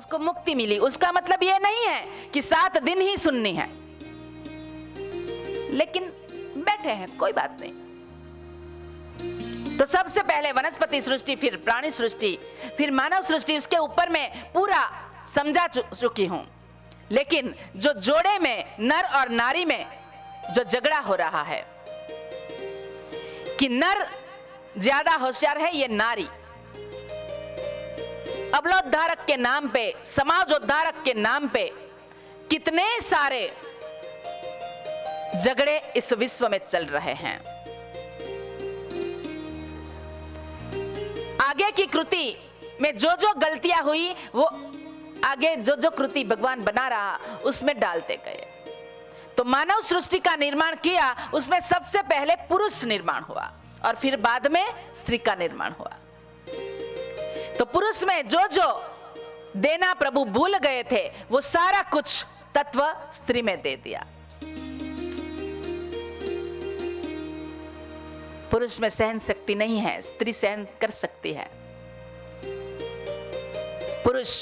उसको मुक्ति मिली। उसका मतलब ये नहीं है कि 7 दिन ही सुननी है, लेकिन बैठे हैं, कोई बात नहीं। तो सबसे पहले वनस्पति सृष्टि, फिर प्राणी सृष्टि, फिर मानव सृष्टि, उसके ऊपर मैं पूरा समझा चुकी हूं। लेकिन जो जोड़े में, नर और नारी में जो झगड़ा हो रहा है कि नर ज्यादा होशियार है, ये नारी अबलोद्धारक के नाम पे, समाजोद्धारक के नाम पे कितने सारे झगड़े इस विश्व में चल रहे हैं। आगे की कृति में जो जो गलतियां हुई, वो आगे जो जो कृति भगवान बना रहा उसमें डालते गए। तो मानव सृष्टि का निर्माण किया, उसमें सबसे पहले पुरुष निर्माण हुआ और फिर बाद में स्त्री का निर्माण हुआ। तो पुरुष में जो जो देना प्रभु भूल गए थे, वो सारा कुछ तत्व स्त्री में दे दिया। पुरुष में सहन शक्ति नहीं है, स्त्री सहन कर सकती है। पुरुष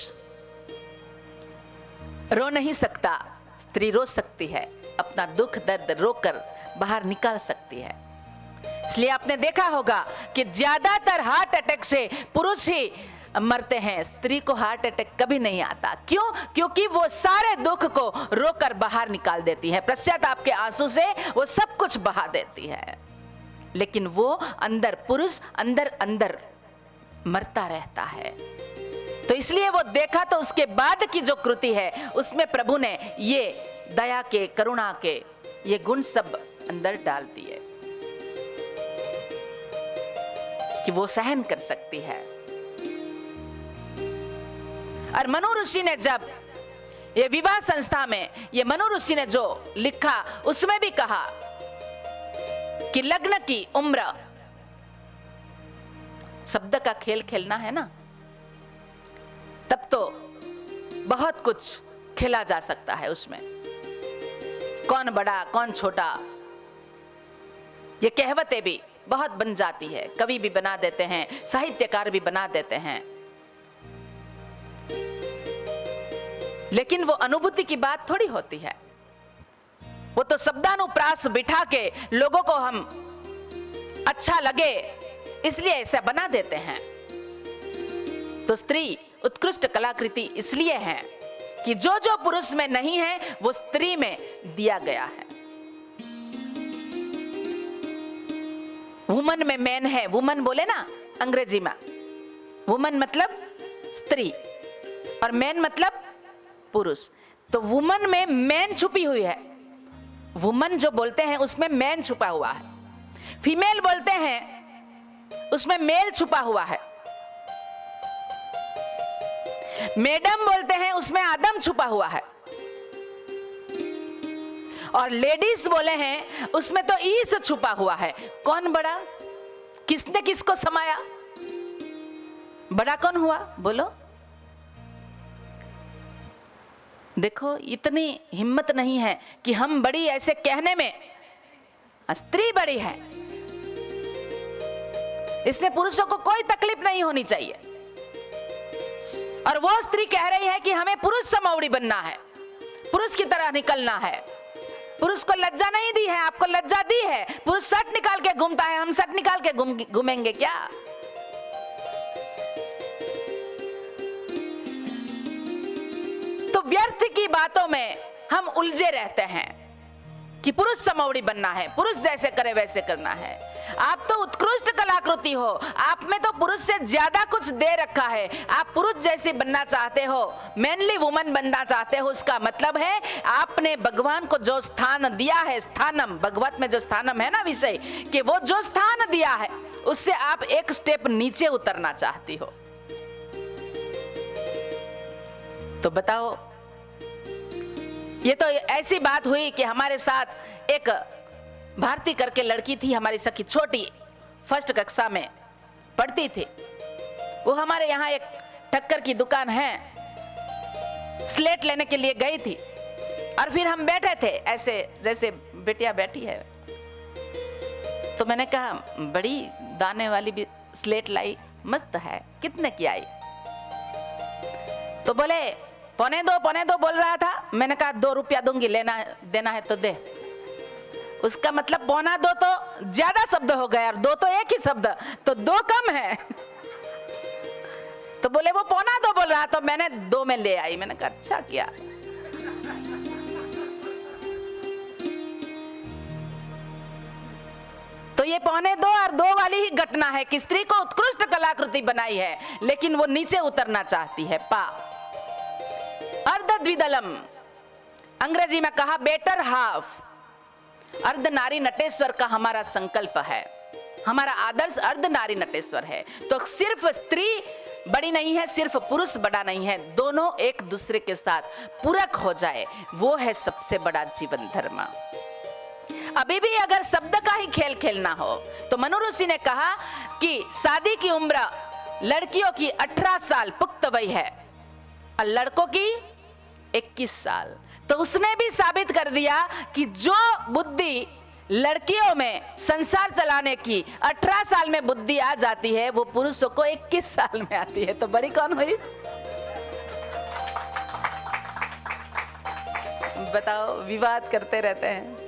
रो नहीं सकता, स्त्री रो सकती है, अपना दुख दर्द रोकर बाहर निकाल सकती है। इसलिए आपने देखा होगा कि ज्यादातर हार्ट अटैक से पुरुष ही मरते हैं, स्त्री को हार्ट अटैक कभी नहीं आता। क्यों? क्योंकि वो सारे दुख को रोकर बाहर निकाल देती है, पश्चाताप के आंसू से वो सब कुछ बहा देती है। लेकिन वो अंदर, पुरुष अंदर अंदर मरता रहता है। तो इसलिए वो देखा, तो उसके बाद की जो कृति है उसमें प्रभु ने ये दया के, करुणा के ये गुण सब अंदर डाल दिए कि वो सहन कर सकती है। और मनु ऋषि ने जब ये विवाह संस्था में, ये मनु ऋषि ने जो लिखा उसमें भी कहा कि लग्न की उम्र, शब्द का खेल खेलना है ना, तब तो बहुत कुछ खेला जा सकता है उसमें। कौन बड़ा कौन छोटा, ये कहावतें भी बहुत बन जाती है, कवि भी बना देते हैं, साहित्यकार भी बना देते हैं। लेकिन वो अनुभूति की बात थोड़ी होती है। वो तो शब्दानुप्रास बिठा के लोगों को हम अच्छा लगे इसलिए ऐसा बना देते हैं। तो स्त्री उत्कृष्ट कलाकृति इसलिए है कि जो जो पुरुष में नहीं है वो स्त्री में दिया गया है। वुमन में मैन है, वुमन बोले ना अंग्रेजी में, वुमन मतलब स्त्री और मैन मतलब पुरुष। तो वुमन में मैन छुपी हुई है, वुमन जो बोलते हैं उसमें मैन छुपा हुआ है। फीमेल बोलते हैं उसमें मेल छुपा हुआ है। मैडम बोलते हैं उसमें आदम छुपा हुआ है। और लेडीज बोले हैं उसमें तो ईस छुपा हुआ है। कौन बड़ा, किसने किसको समाया, बड़ा कौन हुआ बोलो? देखो इतनी हिम्मत नहीं है कि हम बड़ी ऐसे कहने में, स्त्री बड़ी है, इसमें पुरुषों को कोई तकलीफ नहीं होनी चाहिए। और वो स्त्री कह रही है कि हमें पुरुष समौड़ी बनना है, पुरुष की तरह निकलना है। पुरुष को लज्जा नहीं दी है, आपको लज्जा दी है। पुरुष शर्ट निकाल के घूमता है, हम शर्ट निकाल के घूमेंगे क्या? तो व्यर्थ की बातों में हम उलझे रहते हैं कि पुरुष समौड़ी बनना है, पुरुष जैसे करे वैसे करना है। आप तो उत्कृष्ट कलाकृति हो, आप में तो पुरुष से ज्यादा कुछ दे रखा है। आप पुरुष जैसे बनना चाहते हो, मैनली वुमन बनना चाहते हो, उसका मतलब है आपने भगवान को जो स्थान दिया है, स्थानम, भगवत में जो स्थानम है ना विषय, कि वो जो स्थान दिया है उससे आप एक स्टेप नीचे उतरना चाहती हो। तो बताओ, ये तो ऐसी बात हुई कि हमारे साथ एक भारती करके लड़की थी, हमारी सखी, छोटी, फर्स्ट कक्षा में पढ़ती थी। वो हमारे यहाँ एक ठक्कर की दुकान है, स्लेट लेने के लिए गई थी। और फिर हम बैठे थे ऐसे जैसे बेटियां बैठी है। तो मैंने कहा बड़ी दाने वाली भी स्लेट लाई, मस्त है, कितने की आई? तो बोले पौने दो बोल रहा था। मैंने कहा 2 रुपया दूंगी, लेना देना है तो दे। उसका मतलब पौना 2 तो ज्यादा शब्द हो गया और 2 तो एक ही शब्द, तो 2 कम है। तो बोले वो पौना 2 बोल रहा, तो मैंने 2 में ले आई। मैंने कहा अच्छा किया। तो ये पौने 2 और 2 वाली ही घटना है कि स्त्री को उत्कृष्ट कलाकृति बनाई है, लेकिन वो नीचे उतरना चाहती है। पा अर्धद्विदलम, अंग्रेजी में कहा बेटर हाफ। अर्ध नारी नटेश्वर का हमारा संकल्प है, हमारा आदर्श अर्ध नारी नटेश्वर है। तो सिर्फ स्त्री बड़ी नहीं है, सिर्फ पुरुष बड़ा नहीं है, दोनों एक दूसरे के साथ पूरक हो जाए, वो है सबसे बड़ा जीवन धर्म। अभी भी अगर शब्द का ही खेल खेलना हो तो मनु ऋषि ने कहा कि शादी की उम्र लड़कियों की 18 साल पुख्त वय है और लड़कों की 21 साल। तो उसने भी साबित कर दिया कि जो बुद्धि लड़कियों में संसार चलाने की 18 साल में बुद्धि आ जाती है, वो पुरुषों को 21 साल में आती है। तो बड़ी कौन हुई? बताओ, विवाद करते रहते हैं।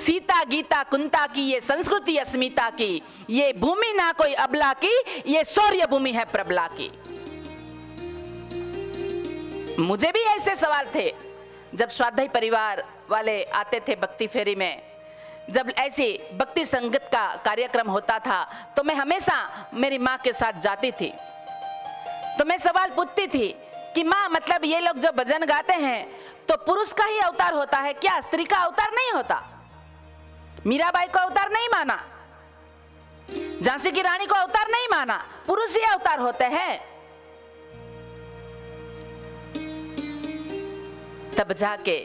सीता गीता कुंता की ये संस्कृति अस्मिता की, ये भूमि ना कोई अबला की, ये शौर्य भूमि है प्रबला की। मुझे भी ऐसे सवाल थे जब स्वाध्याय परिवार वाले आते थे भक्ति फेरी में, जब ऐसी भक्ति संगीत का कार्यक्रम होता था तो मैं हमेशा मेरी माँ के साथ जाती थी। तो मैं सवाल पूछती थी कि माँ, मतलब ये लोग जो भजन गाते हैं तो पुरुष का ही अवतार होता है क्या, स्त्री का अवतार नहीं होता? मीराबाई को अवतार नहीं माना, झांसी की रानी को अवतार नहीं माना, पुरुष ही अवतार होते हैं। तब जाके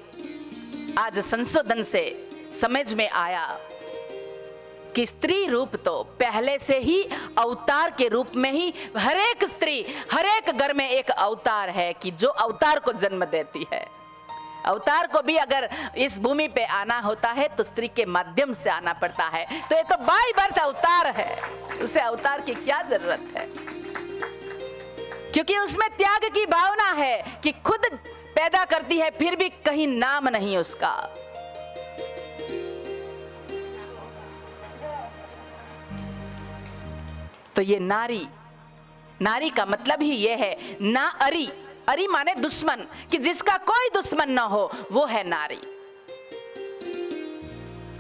आज संशोधन से समझ में आया कि स्त्री रूप तो पहले से ही अवतार के रूप में ही हर एक स्त्री हर एक घर में एक अवतार है कि जो अवतार को जन्म देती है। अवतार को भी अगर इस भूमि पे आना होता है तो स्त्री के माध्यम से आना पड़ता है। तो ये तो बाय बर्थ अवतार है, उसे अवतार की क्या जरूरत है? क्योंकि उसमें त्याग की भावना है कि खुद पैदा करती है फिर भी कहीं नाम नहीं उसका। तो ये नारी, नारी का मतलब ही ये है ना अरी, अरी माने दुश्मन, कि जिसका कोई दुश्मन ना हो वो है नारी।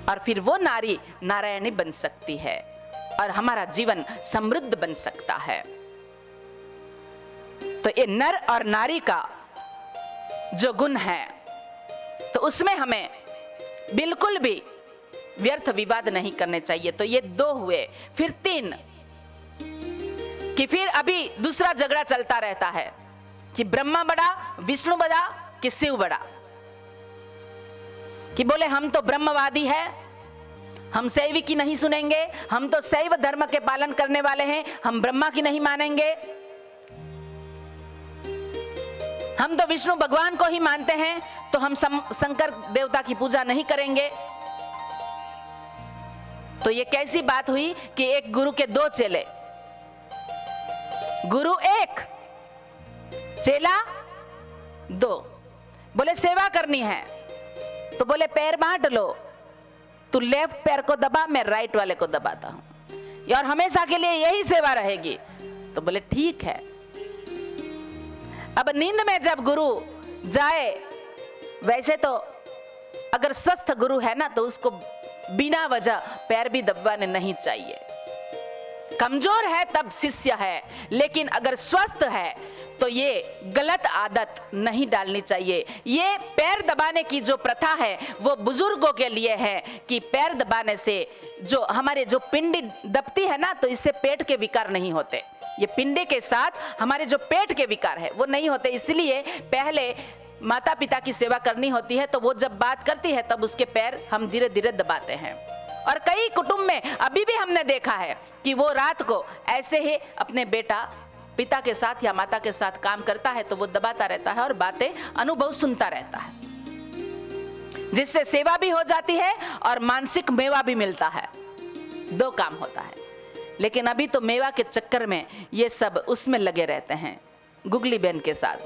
और फिर वो नारी नारायणी बन सकती है और हमारा जीवन समृद्ध बन सकता है। तो ये नर और नारी का जो गुण है तो उसमें हमें बिल्कुल भी व्यर्थ विवाद नहीं करने चाहिए। तो ये 2 हुए, फिर 3 कि फिर अभी दूसरा झगड़ा चलता रहता है कि ब्रह्मा बड़ा, विष्णु बड़ा कि शिव बड़ा। कि बोले हम तो ब्रह्मवादी है, हम शैव की नहीं सुनेंगे, हम तो शैव धर्म के पालन करने वाले हैं, हम ब्रह्मा की नहीं मानेंगे, हम तो विष्णु भगवान को ही मानते हैं, तो हम शंकर देवता की पूजा नहीं करेंगे। तो ये कैसी बात हुई कि एक गुरु के 2 चेले, गुरु 1 चेला 2। बोले सेवा करनी है तो बोले पैर बांट लो, तू लेफ्ट पैर को दबा, मैं राइट वाले को दबाता हूं और हमेशा के लिए यही सेवा रहेगी। तो बोले ठीक है। अब नींद में जब गुरु जाए, वैसे तो अगर स्वस्थ गुरु है ना तो उसको बिना वजह पैर भी दबाने नहीं चाहिए। कमजोर है तब शिष्य है, लेकिन अगर स्वस्थ है तो ये गलत आदत नहीं डालनी चाहिए। ये पैर दबाने की जो प्रथा है वो बुजुर्गों के लिए है कि पैर दबाने से जो हमारे जो पिंडी दबती है ना, तो इससे पेट के विकार नहीं होते। ये पिंडे के साथ हमारे जो पेट के विकार है वो नहीं होते। इसलिए पहले माता पिता की सेवा करनी होती है तो वो जब बात करती है तब उसके पैर हम धीरे धीरे दबाते हैं। और कई कुटुंब में अभी भी हमने देखा है कि वो रात को ऐसे ही अपने बेटा पिता के साथ या माता के साथ काम करता है तो वो दबाता रहता है और बातें अनुभव सुनता रहता है, जिससे सेवा भी हो जाती है और मानसिक मेवा भी मिलता है। 2 काम होता है। लेकिन अभी तो मेवा के चक्कर में ये सब उसमें लगे रहते हैं, गुगली बहन के साथ।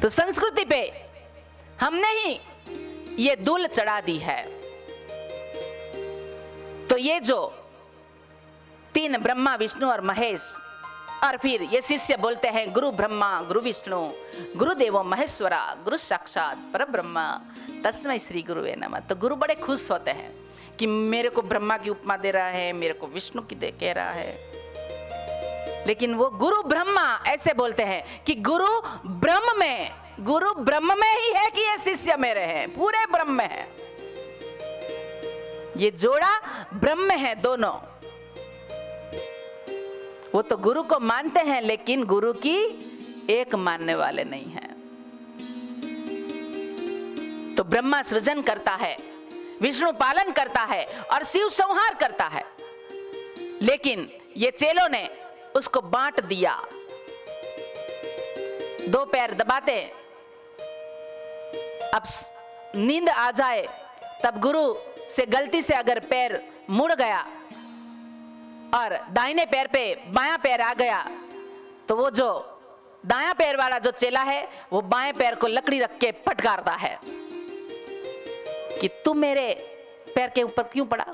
तो संस्कृति पे हमने ही ये धूल चढ़ा दी है। तो ये जो तीन ब्रह्मा विष्णु और महेश, और फिर ये शिष्य बोलते हैं गुरु ब्रह्मा गुरु विष्णु गुरुदेवो महेश्वरा गुरु साक्षात परब्रह्म तस्मै श्री गुरुवे नमः। तो गुरु बड़े खुश होते हैं कि मेरे को ब्रह्मा की उपमा दे रहा है, मेरे को विष्णु की दे कह रहा है। लेकिन वो गुरु ब्रह्मा ऐसे बोलते हैं कि गुरु ब्रह्म में ही है कि ये शिष्य मेरे हैं, पूरे ब्रह्म में है। ये जोड़ा ब्रह्म में है दोनों। वो तो गुरु को मानते हैं लेकिन गुरु की एक मानने वाले नहीं हैं। तो ब्रह्मा सृजन करता है, विष्णु पालन करता है और शिव संहार करता है। लेकिन ये चेलों ने उसको बांट दिया। दो पैर दबाते, अब नींद आ जाए तब गुरु से गलती से अगर पैर मुड़ गया और दाहिने पैर पे बायां पैर आ गया तो वो जो दायां पैर वाला जो चेला है वो बाएं पैर को लकड़ी रख के फटकारता है कि तुम मेरे पैर के ऊपर क्यों पड़ा,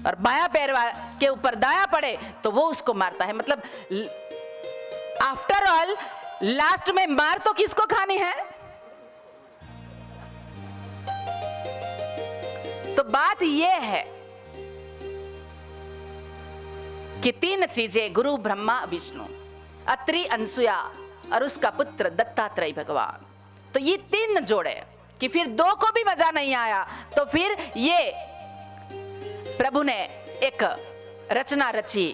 और बायां पैर के ऊपर दायां पड़े तो वो उसको मारता है। मतलब आफ्टर ऑल लास्ट में मार तो किसको खानी है? तो बात ये है कि तीन चीजें गुरु ब्रह्मा विष्णु, अत्रि अनसुया और उसका पुत्र दत्तात्रेय भगवान, तो ये तीन जोड़े कि फिर दो को भी मजा नहीं आया तो फिर ये प्रभु ने एक रचना रची,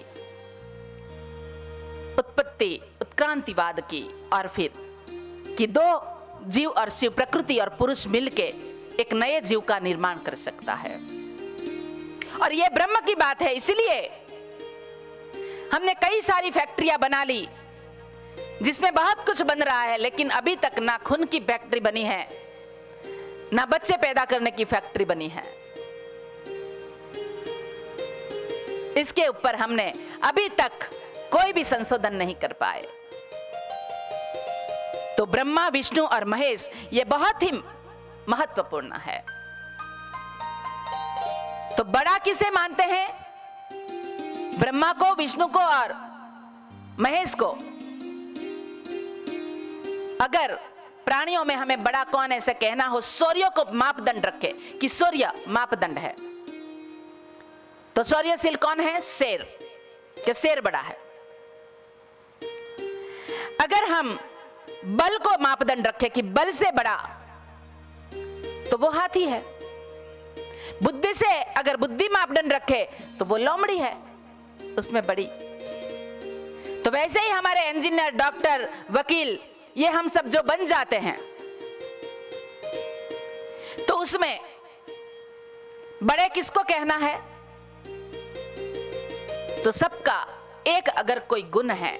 उत्पत्ति उत्क्रांतिवाद की, और फिर कि दो जीव और शिव प्रकृति और पुरुष मिलके एक नए जीव का निर्माण कर सकता है। और ये ब्रह्म की बात है, इसलिए हमने कई सारी फैक्ट्रियां बना ली जिसमें बहुत कुछ बन रहा है, लेकिन अभी तक ना खून की फैक्ट्री बनी है, ना बच्चे पैदा करने की फैक्ट्री बनी है। इसके ऊपर हमने अभी तक कोई भी संशोधन नहीं कर पाए। तो ब्रह्मा विष्णु और महेश ये बहुत ही महत्वपूर्ण है। तो बड़ा किसे मानते हैं? ब्रह्मा को, विष्णु को और महेश को। अगर प्राणियों में हमें बड़ा कौन ऐसे कहना हो, सूर्य को मापदंड रखे कि सूर्य मापदंड है, तो सूर्यशील कौन है? शेर, कि शेर बड़ा है। अगर हम बल को मापदंड रखे कि बल से बड़ा, तो वो हाथी है। बुद्धि से अगर बुद्धि मापदंड रखे तो वो लोमड़ी है, उसमें बड़ी। तो वैसे ही हमारे इंजीनियर, डॉक्टर, वकील, ये हम सब जो बन जाते हैं तो उसमें बड़े किसको कहना है? तो सबका एक अगर कोई गुण है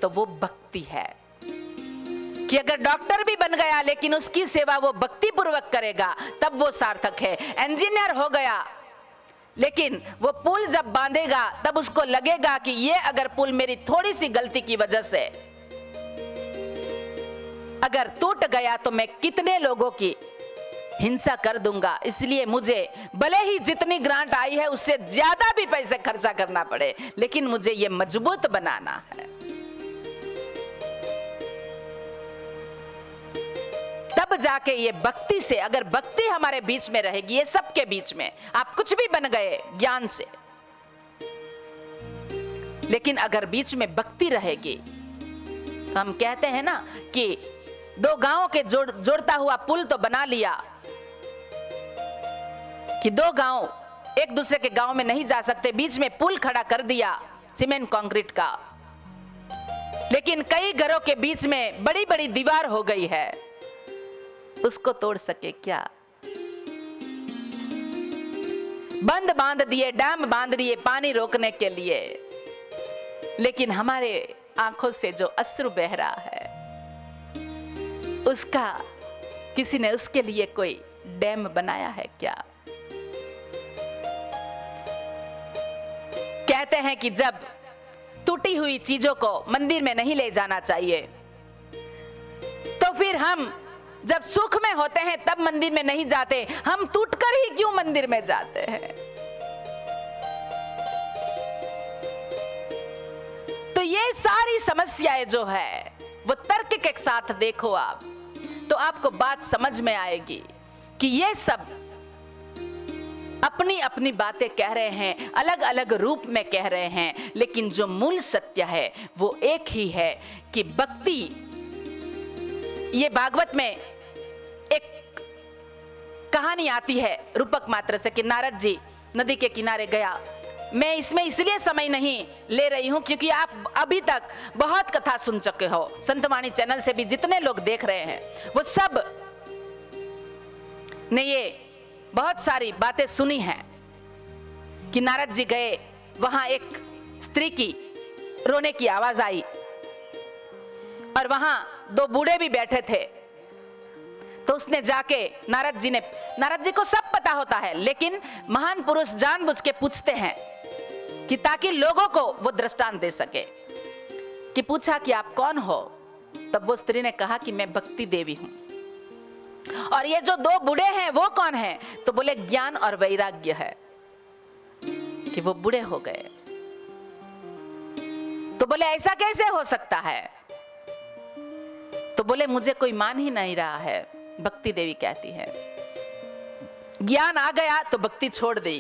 तो वो भक्ति है कि अगर डॉक्टर भी बन गया लेकिन उसकी सेवा वो भक्ति पूर्वक करेगा तब वो सार्थक है। इंजीनियर हो गया लेकिन वो पुल जब बांधेगा तब उसको लगेगा कि ये अगर पुल मेरी थोड़ी सी गलती की वजह से अगर टूट गया तो मैं कितने लोगों की हिंसा कर दूंगा, इसलिए मुझे भले ही जितनी ग्रांट आई है उससे ज्यादा भी पैसे खर्चा करना पड़े, लेकिन मुझे ये मजबूत बनाना है। तब जाके ये भक्ति से, अगर भक्ति हमारे बीच में रहेगी, ये सबके बीच में, आप कुछ भी बन गए ज्ञान से, लेकिन अगर बीच में भक्ति रहेगी तो हम कहते हैं ना कि दो गांवों के जोड़ता हुआ पुल तो बना लिया कि दो गांव एक दूसरे के गांव में नहीं जा सकते, बीच में पुल खड़ा कर दिया सीमेंट कंक्रीट का, लेकिन कई घरों के बीच में बड़ी बड़ी दीवार हो गई है, उसको तोड़ सके क्या? बंद बांध दिए, डैम बांध दिए पानी रोकने के लिए, लेकिन हमारे आंखों से जो अश्रु बह रहा है उसका किसी ने उसके लिए कोई डैम बनाया है क्या? कहते हैं कि जब टूटी हुई चीजों को मंदिर में नहीं ले जाना चाहिए, तो फिर हम जब सुख में होते हैं तब मंदिर में नहीं जाते, हम टूटकर ही क्यों मंदिर में जाते हैं? तो ये सारी समस्याएं जो है वो तर्क के साथ देखो आप, तो आपको बात समझ में आएगी कि ये सब अपनी अपनी बातें कह रहे हैं, अलग अलग रूप में कह रहे हैं, लेकिन जो मूल सत्य है वो एक ही है कि भक्ति। ये भागवत में एक कहानी आती है रूपक मात्र से कि नारद जी नदी के किनारे गया। मैं इसमें इसलिए समय नहीं ले रही हूं क्योंकि आप अभी तक बहुत कथा सुन चुके हो। संतवाणी चैनल से भी जितने लोग देख रहे हैं वो सब ने ये बहुत सारी बातें सुनी हैं कि नारद जी गए, वहां एक स्त्री की रोने की आवाज आई और वहां दो बूढ़े भी बैठे थे। तो उसने जाके नारद जी को सब पता होता है, लेकिन महान पुरुष जानबूझ के पूछते हैं कि ताकि लोगों को वो दृष्टांत दे सके। कि पूछा कि आप कौन हो? तब वो स्त्री ने कहा कि मैं भक्ति देवी हूं। और ये जो दो बूढ़े हैं वो कौन है? तो बोले ज्ञान और वैराग्य है। कि वो बूढ़े हो गए। तो बोले ऐसा कैसे हो सकता है? तो बोले मुझे कोई मान ही नहीं रहा है। भक्ति देवी कहती है ज्ञान आ गया तो भक्ति छोड़ दी,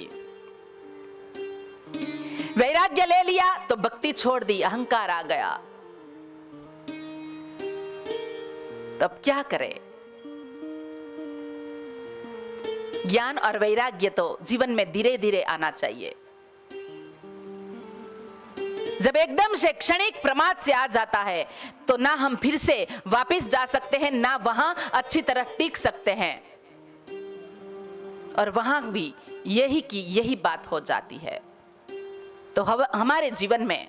वैराग्य ले लिया तो भक्ति छोड़ दी, अहंकार आ गया। तब क्या करे? ज्ञान और वैराग्य तो जीवन में धीरे धीरे आना चाहिए। जब एकदम से क्षणिक प्रमाद से आ जाता है तो ना हम फिर से वापस जा सकते हैं, ना वहां अच्छी तरह टिक सकते हैं। और वहां भी यही बात हो जाती है। तो हमारे जीवन में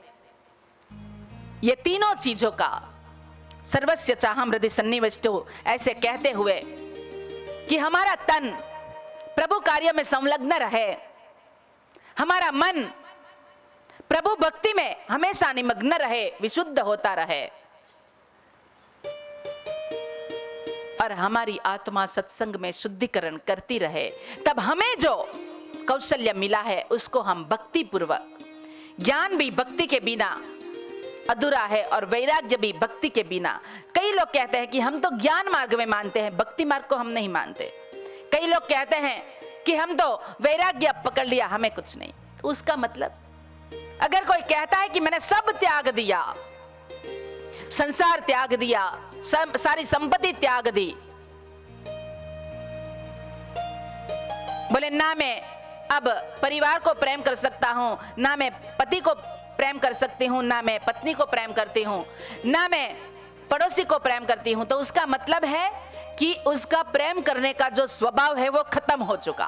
ये तीनों चीजों का सर्वस्य चाहम हृदय सन्निविष्टो ऐसे कहते हुए कि हमारा तन प्रभु कार्य में संलग्न रहे, हमारा मन प्रभु भक्ति में हमेशा निमग्न रहे, विशुद्ध होता रहे, और हमारी आत्मा सत्संग में शुद्धिकरण करती रहे। तब हमें जो कौशल्य मिला है उसको हम भक्ति पूर्वक, ज्ञान भी भक्ति के बिना अधूरा है और वैराग्य भी भक्ति के बिना। कई लोग कहते हैं कि हम तो ज्ञान मार्ग में मानते हैं, भक्ति मार्ग को हम नहीं मानते। कई लोग कहते हैं कि हम तो वैराग्य पकड़ लिया, हमें कुछ नहीं। तो उसका मतलब, अगर कोई कहता है कि मैंने सब त्याग दिया, संसार त्याग दिया, सारी संपत्ति त्याग दी, बोले ना मैं अब परिवार को प्रेम कर सकता हूं, ना मैं पति को प्रेम कर सकती हूं, ना मैं पत्नी को प्रेम करती हूं, ना मैं पड़ोसी को प्रेम करती हूं, तो उसका मतलब है कि उसका प्रेम करने का जो स्वभाव है वो खत्म हो चुका।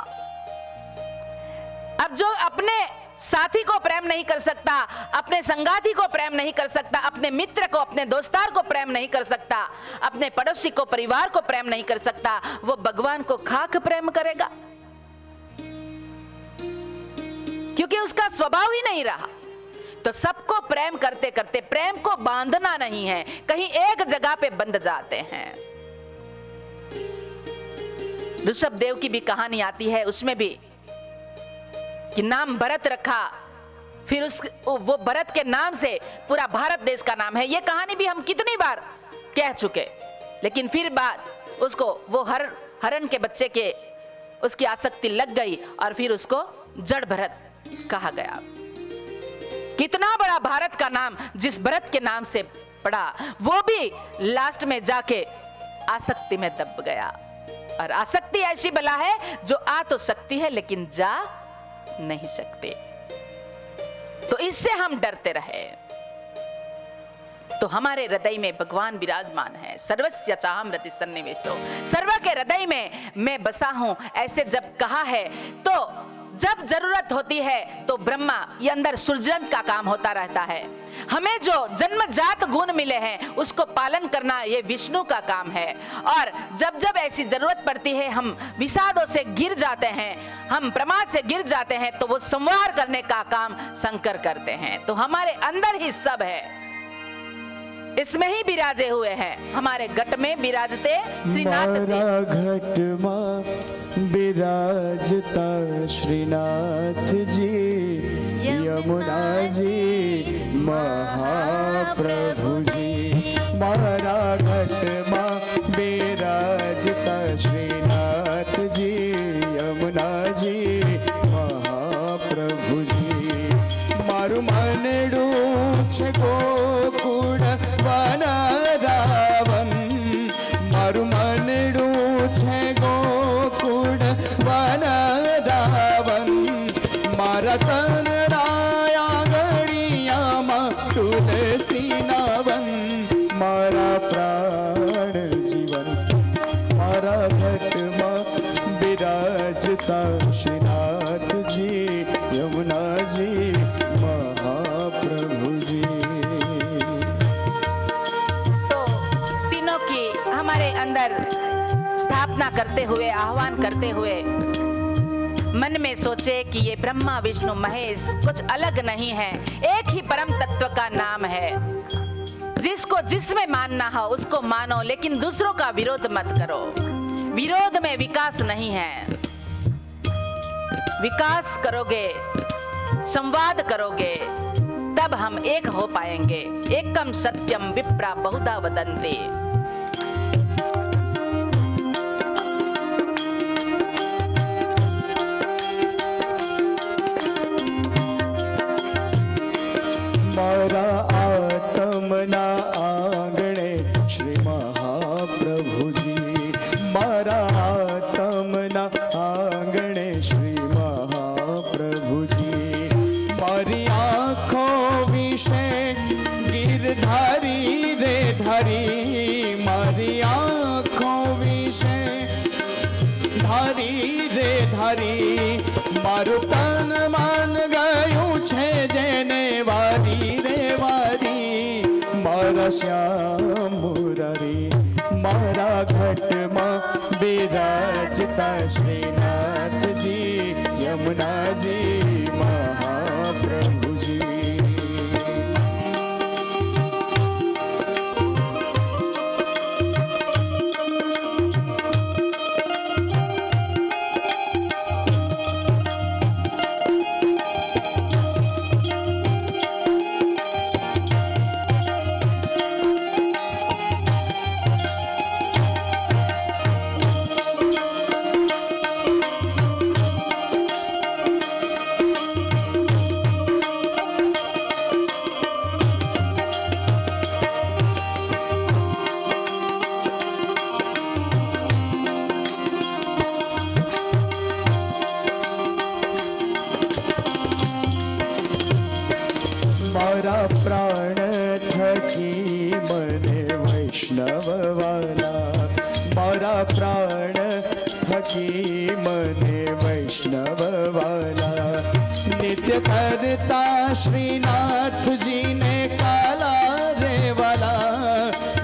अब जो अपने साथी को प्रेम नहीं कर सकता, अपने संगाती को प्रेम नहीं कर सकता, अपने मित्र को, अपने दोस्तार को प्रेम नहीं कर सकता, अपने पड़ोसी को, परिवार को प्रेम नहीं कर सकता, वो भगवान को खाक प्रेम करेगा? क्योंकि उसका स्वभाव ही नहीं रहा। तो सबको प्रेम करते करते प्रेम को बांधना नहीं है, कहीं एक जगह पे बंध जाते हैं। ऋषभ देव की भी कहानी आती है, उसमें भी कि नाम भरत रखा, फिर वो भरत के नाम से पूरा भारत देश का नाम है। ये कहानी भी हम कितनी बार कह चुके, लेकिन फिर बात उसको वो हरण के बच्चे के उसकी आसक्ति लग गई और फिर उसको जड़ भरत कहा गया। कितना बड़ा भारत का नाम जिस भरत के नाम से पड़ा, वो भी लास्ट में जाके आसक्ति में दब गया। और आसक्ति ऐसी बला है जो आ तो सकती है लेकिन जा नहीं सकते। तो इससे हम डरते रहे। तो हमारे हृदय में भगवान विराजमान है। सर्वस्य चाहम हृदय सन्निविष्टो, सर्व के हृदय में मैं बसा हूं, ऐसे जब कहा है तो जब जरूरत होती है तो ब्रह्मा ये अंदर सृजन का काम होता रहता है। हमें जो जन्मजात गुण मिले हैं उसको पालन करना ये विष्णु का काम है। और जब जब ऐसी जरूरत पड़ती है, हम विषादों से गिर जाते हैं, हम प्रमाद से गिर जाते हैं, तो वो संवार करने का काम शंकर करते हैं। तो हमारे अंदर ही सब है, इसमें ही विराजे हुए हैं। हमारे घट में विराजते श्रीनाथ जी। घट में विराजता श्रीनाथ जी, यमुना जी महाप्रभु जी। मारा घट में विराजता श्रीनाथ जी, यमुना जी महाप्रभु जी। मारु मनडू छे गोकुळ वनरावन, मारु मनडू छे गोकुळ वनरावन। मारा तनराया गड़ियामा तुलसी नावन, मारा प्राण जीवन मारा घट में विराजता श्रीनाथ जी, यमुना जी महाप्रभु जी। तो तीनों की हमारे अंदर स्थापना करते हुए, आह्वान करते हुए मन में सोचे कि ये ब्रह्मा विष्णु महेश कुछ अलग नहीं है, एक ही परम तत्व का नाम है। जिसको जिसमें मानना हो उसको मानो, लेकिन दूसरों का विरोध मत करो। विरोध में विकास नहीं है। विकास करोगे, संवाद करोगे, तब हम एक हो पाएंगे। एकम सत्यम विप्रा बहुधा वदन्ति। मारा आत्मना आंगणे श्री महाप्रभु जी, मारा आत्मना आंगणे श्री महाप्रभु जी। मारी आँखों विषे गिरधारी रे धारी, मारी आँखों विषे धारी रे धारी। मारू तन मान गયું છે જેને વારી રે વારી, મારા શ્યામ મુરારી। મારા ઘટમાં બિરાજતા શ્રીનાથ जी, यमुना जी महाप्रभु जी। मारा प्राण थकी मने वैष्णव वाला, मारा प्राण थकी मने वैष्णव वाला। नित्य करता श्रीनाथ जी ने काला रे वाला,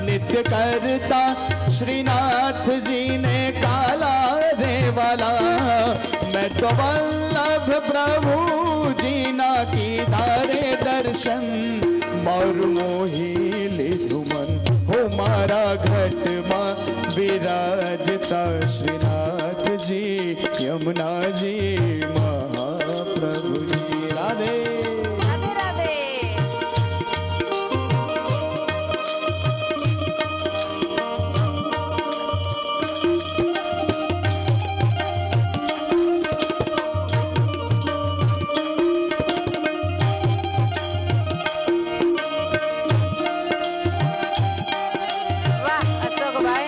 नित्य करता श्रीनाथ जी ने काला रे वाला। मैं तो वल्लभ प्रभु जी ना की धारे दर्शन, मोर मोही लीधु मन हो मारा घट में विराजता श्रीनाथ जी, यमुना जी महाप्रभु जी। राधे राधे राधे। वाह अशोक भाई।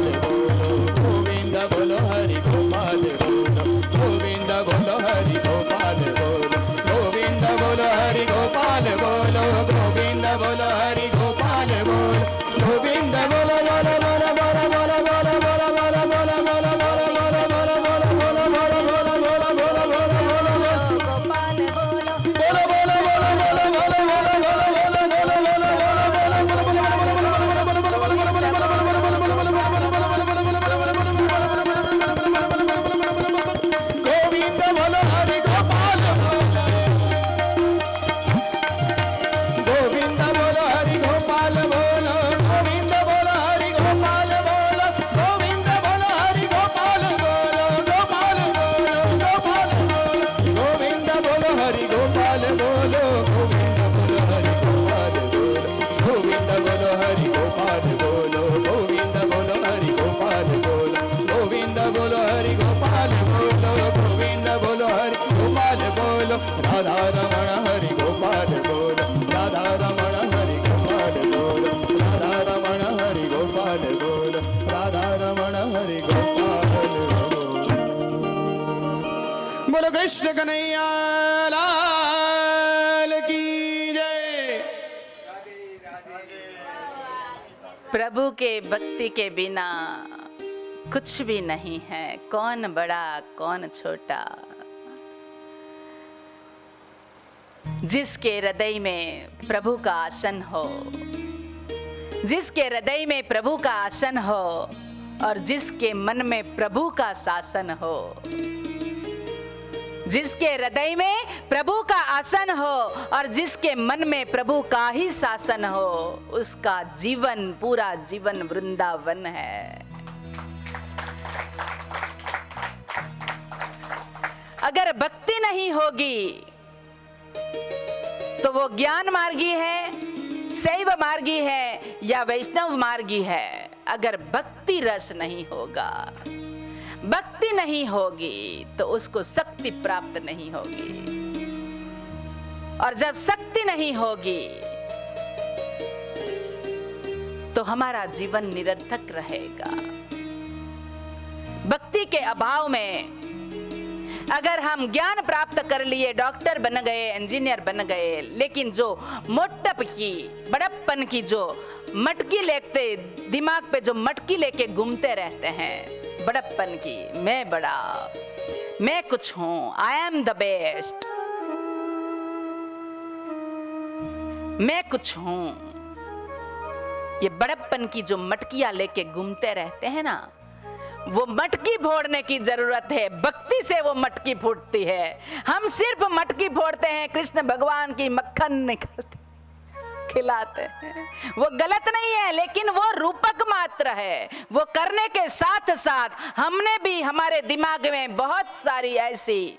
बोलो कृष्ण कन्हैया लाल की जय। प्रभु के भक्ति के बिना कुछ भी नहीं है, कौन बड़ा कौन छोटा। जिसके हृदय में प्रभु का आसन हो, जिसके हृदय में प्रभु का आसन हो और जिसके मन में प्रभु का शासन हो, जिसके हृदय में प्रभु का आसन हो और जिसके मन में प्रभु का ही शासन हो, उसका जीवन पूरा जीवन वृंदावन है। अगर भक्ति नहीं होगी तो वो ज्ञान मार्गी है, शैव मार्गी है या वैष्णव मार्गी है। अगर भक्ति रस नहीं होगा, भक्ति नहीं होगी तो उसको शक्ति प्राप्त नहीं होगी, और जब शक्ति नहीं होगी तो हमारा जीवन निरर्थक रहेगा। भक्ति के अभाव में अगर हम ज्ञान प्राप्त कर लिए, डॉक्टर बन गए, इंजीनियर बन गए, लेकिन जो मोटप की बड़प्पन की जो मटकी लेते, दिमाग पे जो मटकी लेके घूमते रहते हैं बड़प्पन की, मैं बड़ा, मैं कुछ हूं, आई एम द बेस्ट, मैं कुछ हूं, ये बड़प्पन की जो मटकियां लेके घूमते रहते हैं ना, वो मटकी फोड़ने की जरूरत है। भक्ति से वो मटकी फूटती है। हम सिर्फ मटकी फोड़ते हैं, कृष्ण भगवान की मक्खन निकलती खिलाते हैं, वो गलत नहीं है, लेकिन वो रूपक मात्र है। वो करने के साथ साथ हमने भी हमारे दिमाग में बहुत सारी ऐसी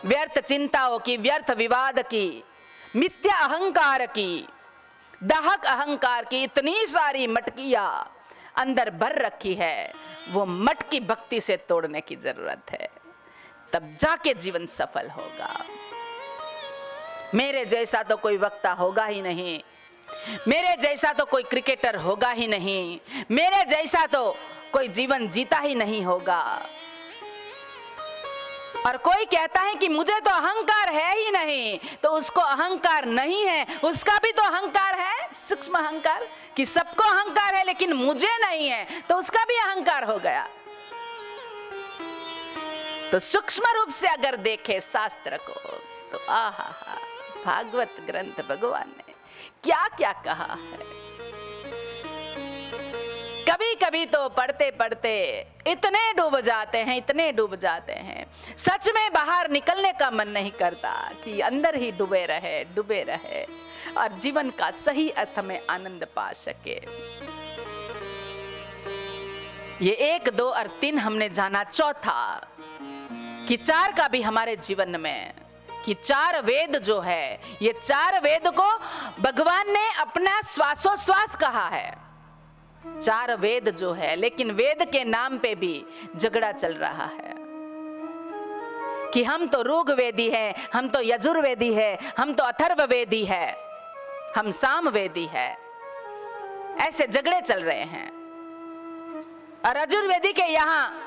व्यर्थ चिंताओं की, व्यर्थ विवाद की, मिथ्या अहंकार की, दाहक अहंकार की इतनी सारी मटकियां अंदर भर रखी है। वो मटकी भक्ति से तोड़ने की जरूरत है, तब जाके जीवन सफल होगा। मेरे जैसा तो कोई वक्ता होगा ही नहीं, मेरे जैसा तो कोई क्रिकेटर होगा ही नहीं, मेरे जैसा तो कोई जीवन जीता ही नहीं होगा। और कोई कहता है कि मुझे तो अहंकार है ही नहीं, तो उसको अहंकार नहीं है, उसका भी तो अहंकार है, सूक्ष्म अहंकार, कि सबको अहंकार है लेकिन मुझे नहीं है, तो उसका भी अहंकार हो गया। तो सूक्ष्म रूप से अगर देखे शास्त्र को तो आहा, भागवत ग्रंथ भगवान ने क्या क्या कहा है। कभी कभी तो पढ़ते पढ़ते इतने डूब जाते हैं, इतने डूब जाते हैं, सच में बाहर निकलने का मन नहीं करता कि अंदर ही डूबे रहे और जीवन का सही अर्थ में आनंद पा सके। ये 1, 2 और 3 हमने जाना। चौथा कि 4 का भी हमारे जीवन में, कि 4 वेद जो है, ये 4 वेद को भगवान ने अपना श्वासोश्वास कहा है। 4 वेद जो है, लेकिन वेद के नाम पे भी झगड़ा चल रहा है कि हम तो ऋग्वेदी है, हम तो यजुर्वेदी है, हम तो अथर्ववेदी है, हम सामवेदी है। ऐसे झगड़े चल रहे हैं। और यजुर्वेदी के यहाँ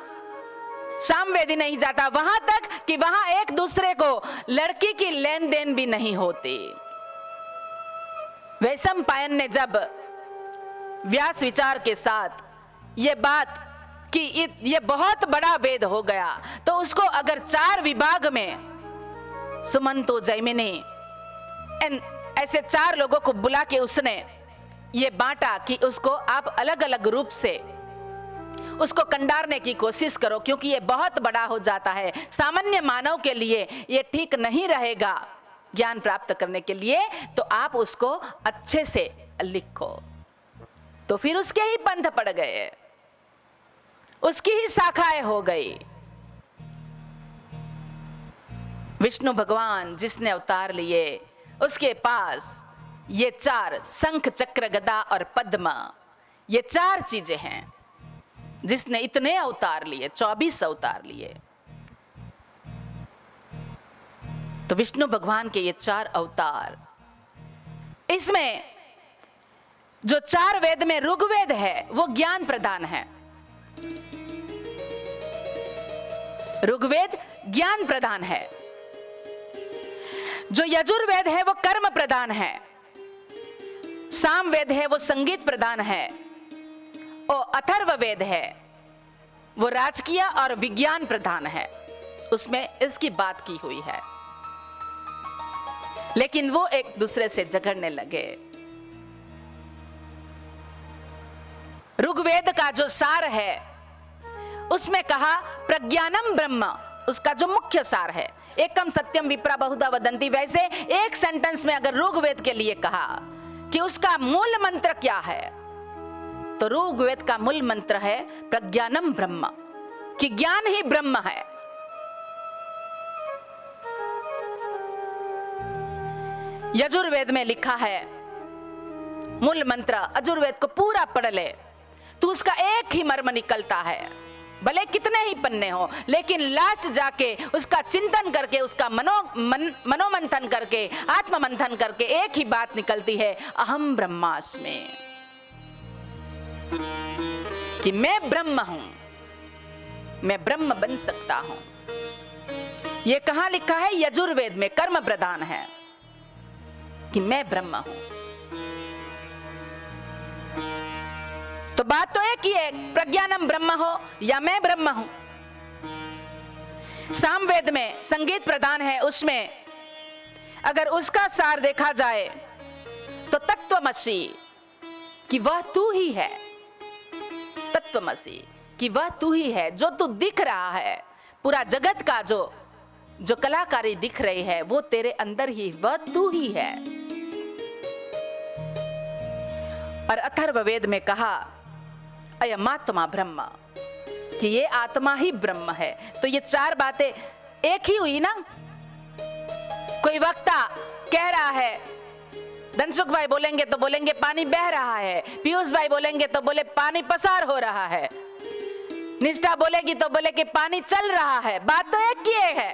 सामवेदी नहीं जाता वहां तक कि वहां एक दूसरे को लड़की की लेन देन भी नहीं होती। वैशंपायन ने जब व्यास विचार के साथ ये बात कि ये बहुत बड़ा वेद हो गया, तो उसको अगर 4 विभाग में सुमंतो, जैमिनी, ऐसे 4 लोगों को बुला के उसने ये बांटा कि उसको आप अलग अलग रूप से उसको कंडारने की कोशिश करो, क्योंकि ये बहुत बड़ा हो जाता है, सामान्य मानव के लिए ये ठीक नहीं रहेगा ज्ञान प्राप्त करने के लिए, तो आप उसको अच्छे से लिखो। तो फिर उसके ही पंथ पड़ गए, उसकी ही शाखाएं हो गई। विष्णु भगवान जिसने अवतार लिए, उसके पास ये 4 शंख, चक्र, गदा और पद्म, ये 4 चीजें हैं। जिसने इतने अवतार लिए, 24 अवतार लिए, तो विष्णु भगवान के ये 4 अवतार, इसमें जो 4 वेद में ऋग्वेद है वो ज्ञान प्रदान है। ऋग्वेद ज्ञान प्रधान है, जो यजुर्वेद है वो कर्म प्रधान है, सामवेद है वो संगीत प्रधान है, और अथर्ववेद है वो राजकीय और विज्ञान प्रधान है। उसमें इसकी बात की हुई है, लेकिन वो एक दूसरे से झगड़ने लगे। ऋग्वेद का जो सार है उसमें कहा प्रज्ञानम ब्रह्म, उसका जो मुख्य सार है, एकम सत्यम विप्रा बहुधा वदंती, वैसे एक सेंटेंस में अगर ऋग्वेद के लिए कहा कि उसका मूल मंत्र क्या है, तो ऋग्वेद का मूल मंत्र है प्रज्ञानम ब्रह्म, कि ज्ञान ही ब्रह्म है। यजुर्वेद में लिखा है मूल मंत्र, यजुर्वेद को पूरा पढ़ ले तो उसका एक ही मर्म निकलता है, भले कितने ही पन्ने हो, लेकिन लास्ट जाके उसका चिंतन करके, उसका मनोमंथन करके, आत्ममंथन करके एक ही बात निकलती है, अहम ब्रह्मास्मि, कि मैं ब्रह्म हूं, मैं ब्रह्म बन सकता हूं। यह कहां लिखा है? यजुर्वेद में, कर्म प्रधान है कि मैं ब्रह्म हूं। तो बात तो एक ही है, प्रज्ञानम ब्रह्म हो या मैं ब्रह्म हूं। सामवेद में संगीत प्रधान है, उसमें अगर उसका सार देखा जाए तो तत्वमसि, कि वह तू ही है, तत्वमसि, कि वह तू ही है, जो तू दिख रहा है, पूरा जगत का जो कलाकारी दिख रही है वो तेरे अंदर ही, वह तू ही है। और अथर्ववेद में कहा अयमात्मा ब्रह्म, कि ये आत्मा ही ब्रह्म है। तो ये चार बातें एक ही हुई ना। कोई वक्ता कह रहा है, धनसुख भाई बोलेंगे तो बोलेंगे पानी बह रहा है, पीयूष भाई बोलेंगे तो बोले पानी पसार हो रहा है, निष्ठा बोलेगी तो बोले कि पानी चल रहा है। बात तो एक ही है,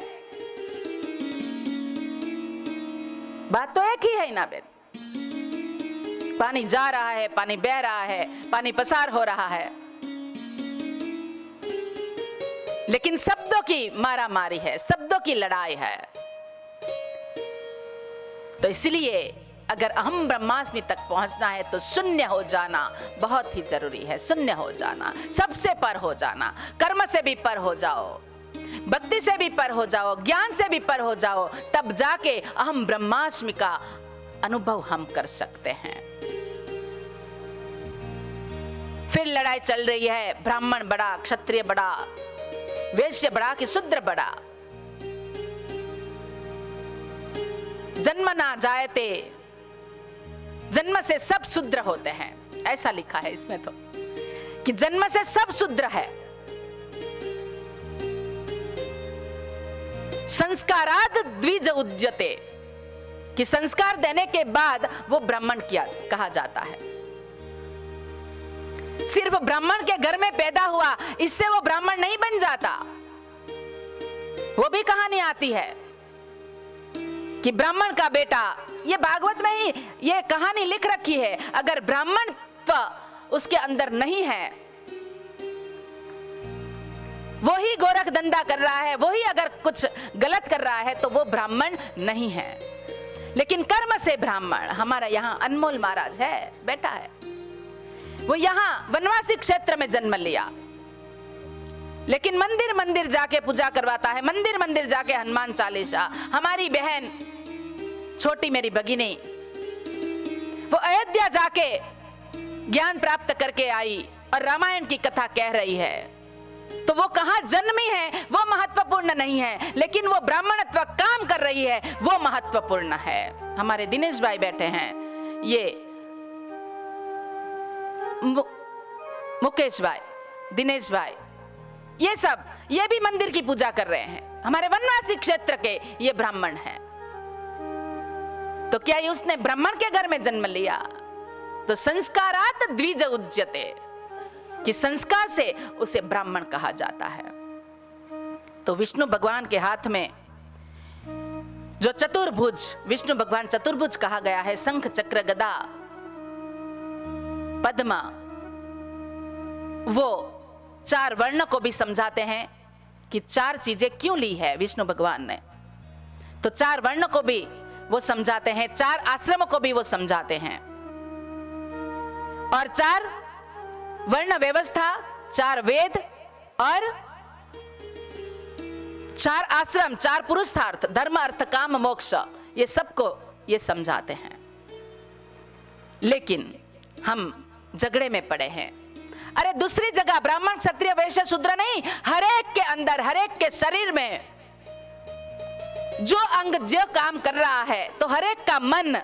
बात तो एक ही है ना बेन। पानी जा रहा है, पानी बह रहा है, पानी पसार हो रहा है, लेकिन शब्दों की मारामारी है, शब्दों की लड़ाई है। तो इसलिए अगर अहम ब्रह्मास्मि तक पहुंचना है तो शून्य हो जाना बहुत ही जरूरी है। शून्य हो जाना, सबसे पर हो जाना, कर्म से भी पर हो जाओ, भक्ति से भी पर हो जाओ, ज्ञान से भी पर हो जाओ, तब जाके अहम ब्रह्मास्मि का अनुभव हम कर सकते हैं। फिर लड़ाई चल रही है, ब्राह्मण बड़ा, क्षत्रिय बड़ा, वैश्य बड़ा कि शूद्र बड़ा। जन्म ना जायते, जन्म से सब शूद्र होते हैं, ऐसा लिखा है इसमें तो, कि जन्म से सब शूद्र है। संस्काराद द्विज उद्यते, कि संस्कार देने के बाद वो ब्राह्मण किया कहा जाता है। सिर्फ ब्राह्मण के घर में पैदा हुआ इससे वो ब्राह्मण नहीं बन जाता। वो भी कहानी आती है कि ब्राह्मण का बेटा, ये भागवत में ही ये कहानी लिख रखी है, अगर ब्राह्मणत्व उसके अंदर नहीं है, वो ही गोरख धंधा कर रहा है, वो ही अगर कुछ गलत कर रहा है तो वो ब्राह्मण नहीं है। लेकिन कर्म से ब्राह्मण हमारा यहाँ अनमोल महाराज है, बेटा है, वो यहाँ वनवासी क्षेत्र में जन्म लिया, लेकिन मंदिर मंदिर जाके पूजा करवाता है, मंदिर मंदिर जाके हनुमान चालीसा। हमारी बहन छोटी मेरी भगिनी, वो अयोध्या जाके ज्ञान प्राप्त करके आई और रामायण की कथा कह रही है। तो वो कहाँ जन्मी है वो महत्वपूर्ण नहीं है, लेकिन वो ब्राह्मणत्व काम कर रही है वो महत्वपूर्ण है। हमारे दिनेश भाई बैठे हैं, ये मुकेश भाई, दिनेश भाई, ये सब ये भी मंदिर की पूजा कर रहे हैं, हमारे वनवासी क्षेत्र के ये ब्राह्मण हैं। तो क्या ये उसने ब्राह्मण के घर में जन्म लिया? तो संस्कारात द्विज उच्यते, कि संस्कार से उसे ब्राह्मण कहा जाता है। तो विष्णु भगवान के हाथ में जो चतुर्भुज, विष्णु भगवान चतुर्भुज कहा गया है, शंख चक्र गदा पद्म, वो चार वर्ण को भी समझाते हैं कि 4 चीजें क्यों ली है विष्णु भगवान ने। तो 4 वर्ण को भी वो समझाते हैं, 4 आश्रमों को भी वो समझाते हैं, और 4 वर्ण व्यवस्था, 4 वेद और 4 आश्रम, 4 पुरुषार्थ, धर्म अर्थ काम मोक्ष, ये सबको ये समझाते हैं। लेकिन हम झगड़े में पड़े हैं। अरे दूसरी जगह ब्राह्मण क्षत्रिय वैश्य शूद्र नहीं, हर एक के अंदर, हर एक के शरीर में जो अंग जो काम कर रहा है, तो हर एक का मन,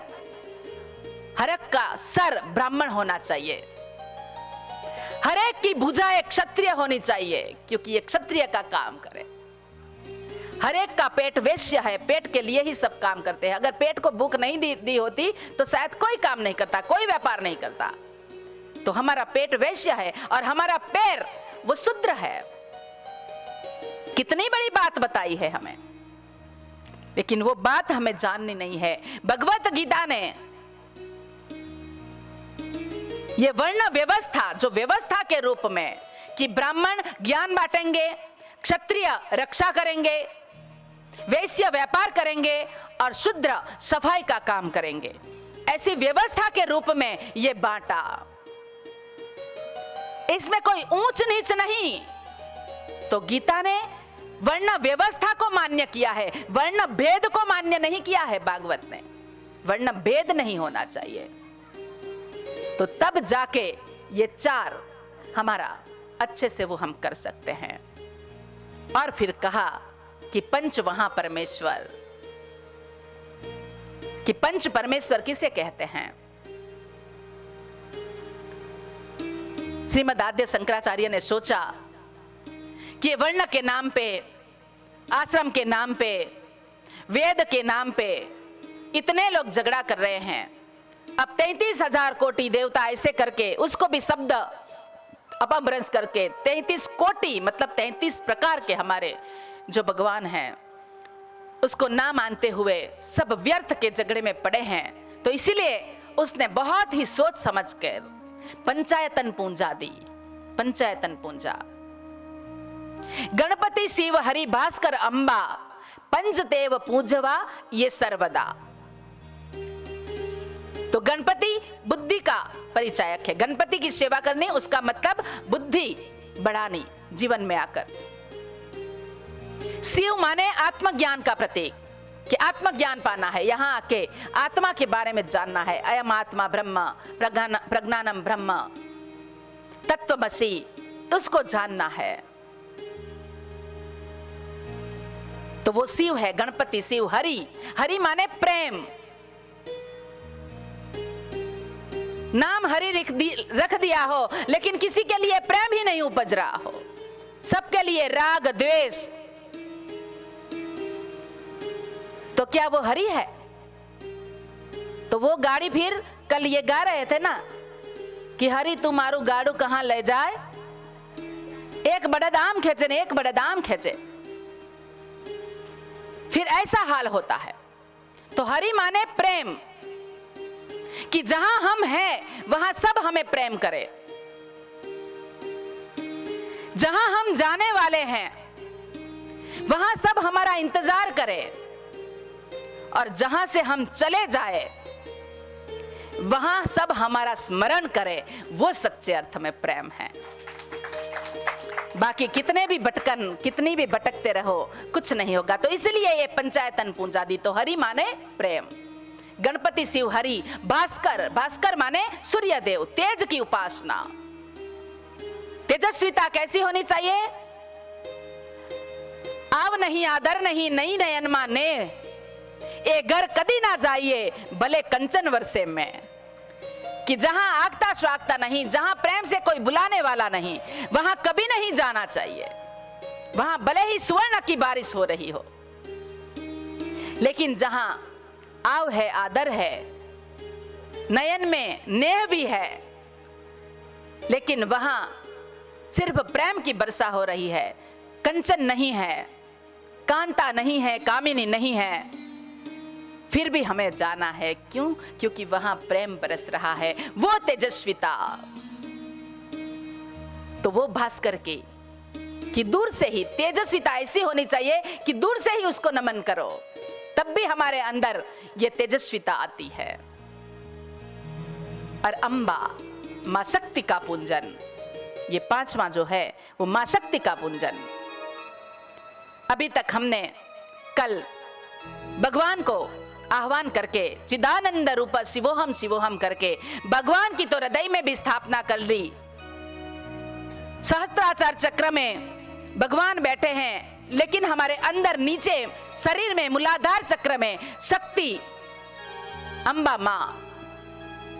हर एक का सर ब्राह्मण होना चाहिए, हर एक की भुजा एक क्षत्रिय होनी चाहिए, क्योंकि ये क्षत्रिय का काम करे। हर एक का पेट वैश्य है, पेट के लिए ही सब काम करते हैं। अगर पेट को भूख नहीं दी होती तो शायद कोई काम नहीं करता, कोई व्यापार नहीं करता। तो हमारा पेट वैश्य है और हमारा पैर वो शूद्र है। कितनी बड़ी बात बताई है हमें, लेकिन वो बात हमें जाननी नहीं है। भगवत गीता ने ये वर्ण व्यवस्था, जो व्यवस्था के रूप में कि ब्राह्मण ज्ञान बांटेंगे, क्षत्रिय रक्षा करेंगे, वैश्य व्यापार करेंगे और शूद्र सफाई का काम करेंगे, ऐसी व्यवस्था के रूप में ये बांटा। इसमें कोई ऊंच नीच नहीं। तो गीता ने वर्ण व्यवस्था को मान्य किया है, वर्ण भेद को मान्य नहीं किया है। भागवत ने वर्ण भेद नहीं होना चाहिए। तो तब जाके ये 4 हमारा अच्छे से वो हम कर सकते हैं। और फिर कहा कि पंच वहां परमेश्वर, कि पंच परमेश्वर किसे कहते हैं। श्रीमद् आद्य शंकराचार्य ने सोचा कि वर्ण के नाम पे, आश्रम के नाम पे, वेद के नाम पे इतने लोग झगड़ा कर रहे हैं। अब 33,000 कोटि देवता ऐसे करके उसको भी शब्द अपभ्रंश करके 33 कोटि मतलब 33 प्रकार के हमारे जो भगवान हैं उसको ना मानते हुए सब व्यर्थ के झगड़े में पड़े हैं। तो इसीलिए उसने बहुत ही सोच समझ कर पंचायतन पूंजा दी। पंचायतन पूंजा, गणपति शिव हरि भास्कर अंबा पंचदेव पूजवा ये सर्वदा। तो गणपति बुद्धि का परिचायक है। गणपति की सेवा करनी, उसका मतलब बुद्धि बढ़ानी जीवन में आकर। शिव माने आत्मज्ञान का प्रतीक, कि आत्मज्ञान पाना है, यहां आके आत्मा के बारे में जानना है। अयम आत्मा ब्रह्म प्रज्ञानम ब्रह्म तत्वमसि, उसको जानना है। तो वो शिव है, गणपति शिव। हरि, हरि माने प्रेम। नाम हरि रख दिया हो लेकिन किसी के लिए प्रेम ही नहीं उपज रहा हो, सबके लिए राग द्वेष, तो क्या वो हरि है? तो वो गाड़ी, फिर कल ये गा रहे थे ना कि हरि तू मारू गाड़ू कहां ले जाए, एक बड़ा दाम खेचे ने, एक बड़ा दाम खेचे, फिर ऐसा हाल होता है। तो हरि माने प्रेम, कि जहां हम हैं वहां सब हमें प्रेम करे। जहां हम जाने वाले हैं वहां सब हमारा इंतजार करे, और जहां से हम चले जाए वहां सब हमारा स्मरण करे। वो सच्चे अर्थ में प्रेम है। बाकी कितने भी कितनी भी भटकते रहो, कुछ नहीं होगा। तो इसलिए ये पंचायतन पूंजा दी। तो हरि माने प्रेम, गणपति शिव हरि, भास्कर, भास्कर माने सूर्य देव, तेज की उपासना। तेजस्विता कैसी होनी चाहिए? आव नहीं आदर नहीं नई नयन माने, ए घर कदी ना जाइए भले कंचन वर्षे में। कि जहां आगता स्वागता नहीं, जहां प्रेम से कोई बुलाने वाला नहीं, वहां कभी नहीं जाना चाहिए। वहां भले ही स्वर्ण की बारिश हो रही हो, लेकिन जहां आव है, आदर है, नयन में नेह भी है, लेकिन वहां सिर्फ प्रेम की वर्षा हो रही है, कंचन नहीं है, कांता नहीं है, कामिनी नहीं है, फिर भी हमें जाना है। क्यों? क्योंकि वहां प्रेम बरस रहा है, वो तेजस्विता। तो वो भास्कर की कि दूर से ही तेजस्विता ऐसी होनी चाहिए कि दूर से ही उसको नमन करो, तब भी हमारे अंदर ये तेजस्विता आती है। और अंबा मां शक्ति का पूंजन, ये पांचवा जो है वो मां शक्ति का पूंजन। अभी तक हमने कल भगवान को आह्वान करके चिदानंद रूप शिवोहम शिवोहम करके भगवान की तो हृदय में भी स्थापना कर ली। सहस्त्राचार चक्र में भगवान बैठे हैं, लेकिन हमारे अंदर नीचे शरीर में मूलाधार चक्र में शक्ति अंबा मां,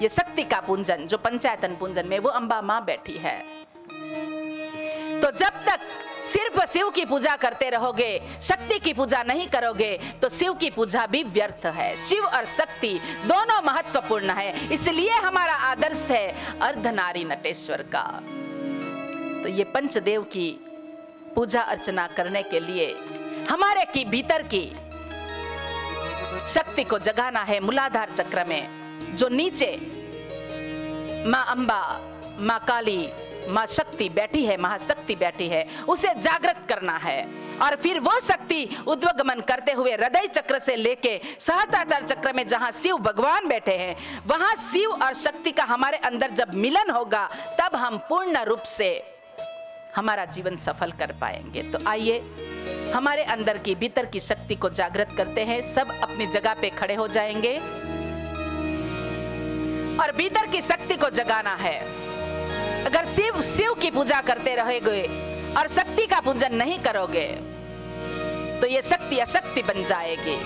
ये शक्ति का पूंजन जो पंचायतन पूंजन में वो अंबा मां बैठी है। तो जब तक सिर्फ शिव की पूजा करते रहोगे, शक्ति की पूजा नहीं करोगे, तो शिव की पूजा भी व्यर्थ है। शिव और शक्ति दोनों महत्वपूर्ण है, इसलिए हमारा आदर्श है अर्धनारी नटेश्वर का। तो ये पंचदेव की पूजा अर्चना करने के लिए हमारे की भीतर की शक्ति को जगाना है। मूलाधार चक्र में जो नीचे मां अंबा, मां काली, मां शक्ति बैठी है, महाशक्ति बैठी है, उसे जागृत करना है। और फिर वो शक्ति उद्वगमन करते हुए हृदय चक्र से लेके सहस्त्राचार चक्र में जहां शिव भगवान बैठे हैं, वहां शिव और शक्ति का हमारे अंदर जब मिलन होगा, तब हम पूर्ण रूप से हमारा जीवन सफल कर पाएंगे। तो आइए हमारे अंदर की भीतर की शक्ति को जागृत करते हैं। सब अपनी जगह पे खड़े हो जाएंगे और भीतर की शक्ति को जगाना है। अगर शिव की पूजा करते रहोगे और शक्ति का पूजन नहीं करोगे, तो ये शक्ति अशक्ति बन जाएगी,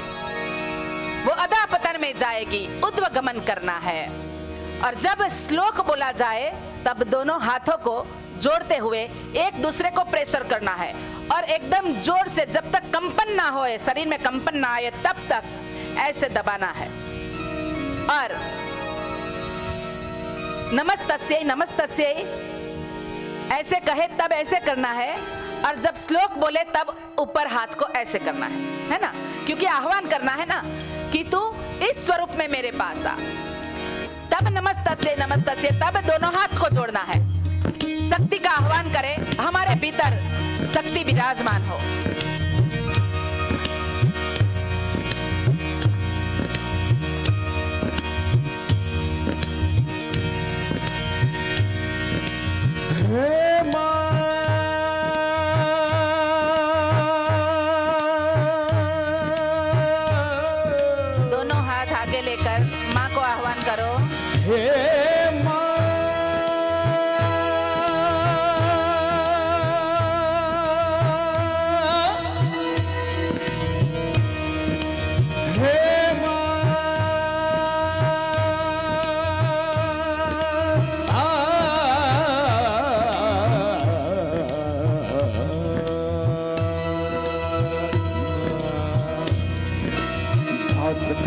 वो अधा पतन में जाएगी। उद्वगमन करना है। और जब श्लोक बोला जाए, तब दोनों हाथों को जोड़ते हुए एक दूसरे को प्रेशर करना है और एकदम जोर से, जब तक कंपन ना होए, शरीर में कंपन ना आए, तब तक ऐसे दबाना है। और नमस्तस्यै नमस्तस्यै ऐसे कहे तब ऐसे करना है। और जब श्लोक बोले तब ऊपर हाथ को ऐसे करना है ना, क्योंकि आह्वान करना है ना कि तू इस स्वरूप में मेरे पास आ। तब नमस्तस्यै नमस्तस्यै, तब दोनों हाथ को जोड़ना है। शक्ति का आह्वान करें, हमारे भीतर शक्ति विराजमान हो। हे मां, दोनों हाथ आगे लेकर मां को आह्वान करो। हे मां, हे मां,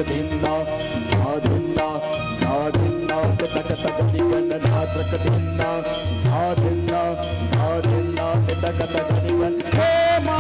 धिन्ना धाधिन्ना धाधिन्ना तक तक दिगन धात्रक धिन्ना धाधिन्ना धाधिन्ना तक तक दिगन। हे मां,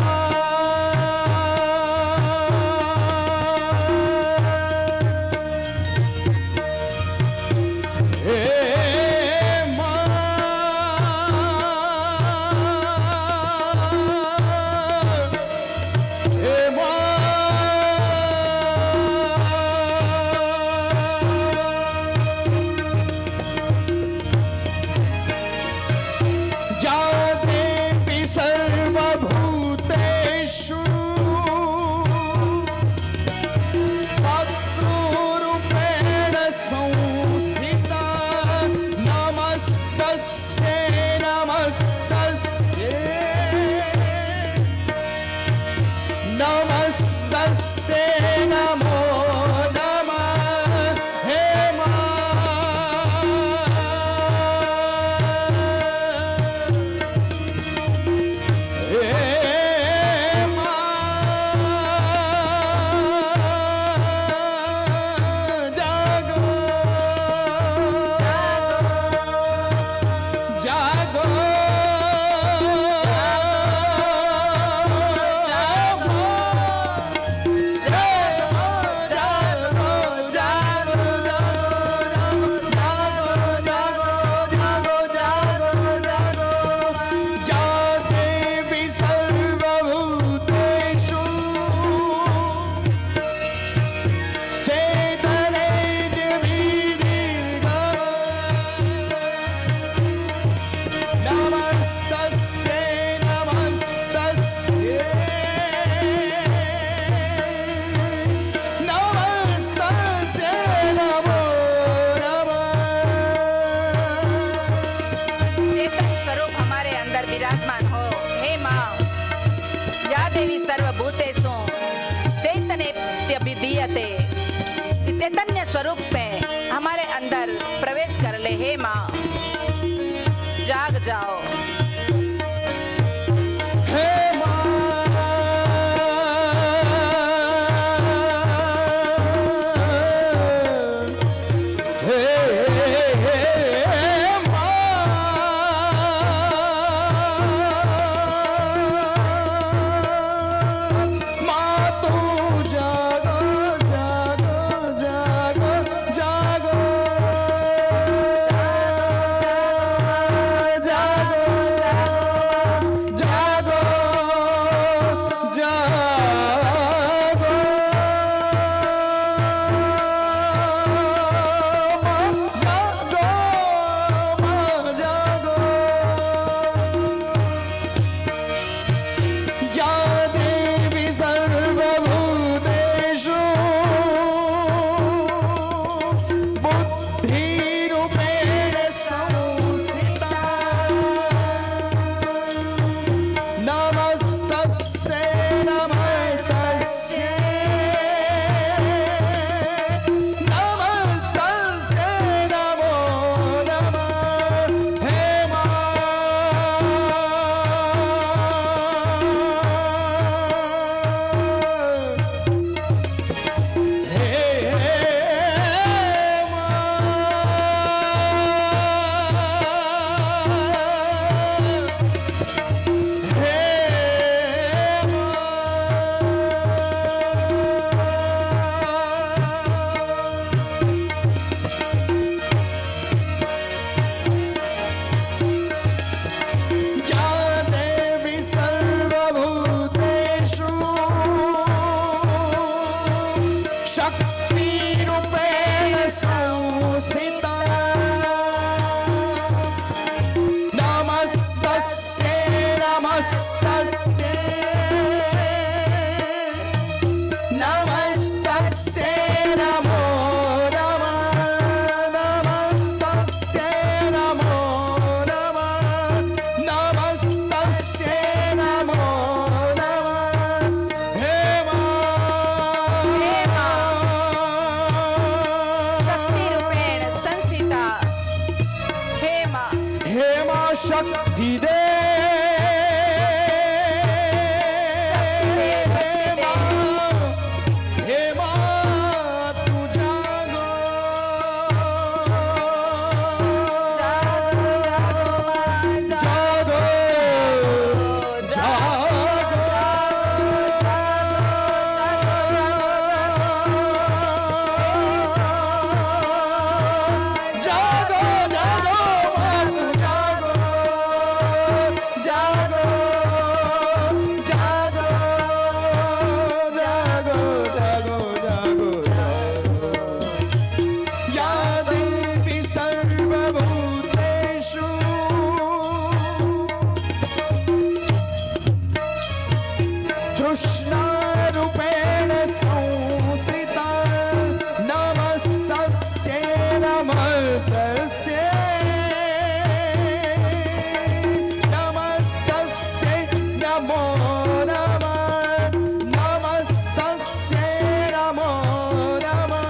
सर्व मां या देवी सर्वभूतेषु चैतन्यभिधीयते, कि चैतन्य स्वरूप में हमारे अंदर प्रवेश कर ले। हे मां, जाग जाओ। हे शक्ति दे, हे मां तू जागो, जागो जागो, जागो जागो मां तू जागो, जागो जागो जागो जागो जागो जागो, या देवी सर्वभूतेषु तृष्णारूपेण संस्थिता, नमस्तस्यै नमस्तस्यै, नमस्तस्यै नमो नमः, नमस्तस्यै नमो नमः,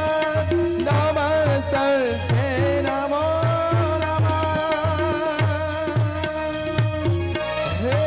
नमस्तस्यै नमो नमः। हे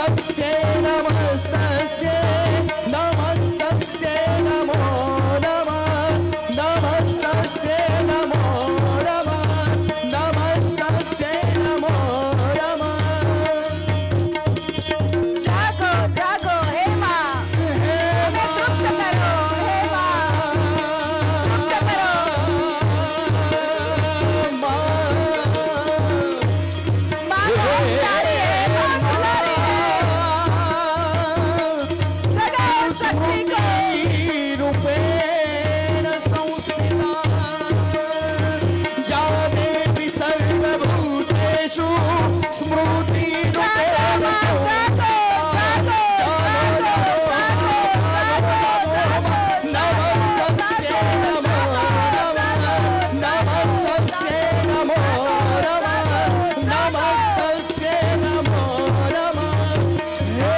नमस्तस्यै नमस्तस्यै नमस्तस्यै नमो नमः नमस्तस्यै नमो नमः नमस्तस्यै नमो नमः जागो जागो हे माँ, हमें तृप्त करो हे माँ, तृप्त करो। माँ बहुत प्यारी है, बहुत दुलारी है। जगाओ शक्ति को। रूपेण संस्थिता या देवी सर्वभूतेषु स्मृतिरूपेण संस्थिता नमस्तस्यै नमो नमः नमस्तस्यै नमो नमः नमस्तस्यै नमो नमः हे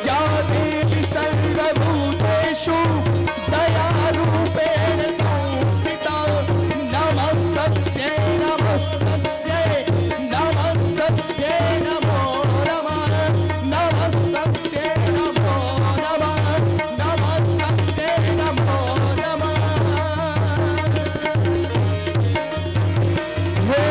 या देवी सर्वभूतेषु दयारूपेण संस्थिता नमस्तस्यै नमस्तस्यै नमस्तस्यै नमो नमः नमस्तस्यै नमो नमः नमस्तस्यै नमो नमः हे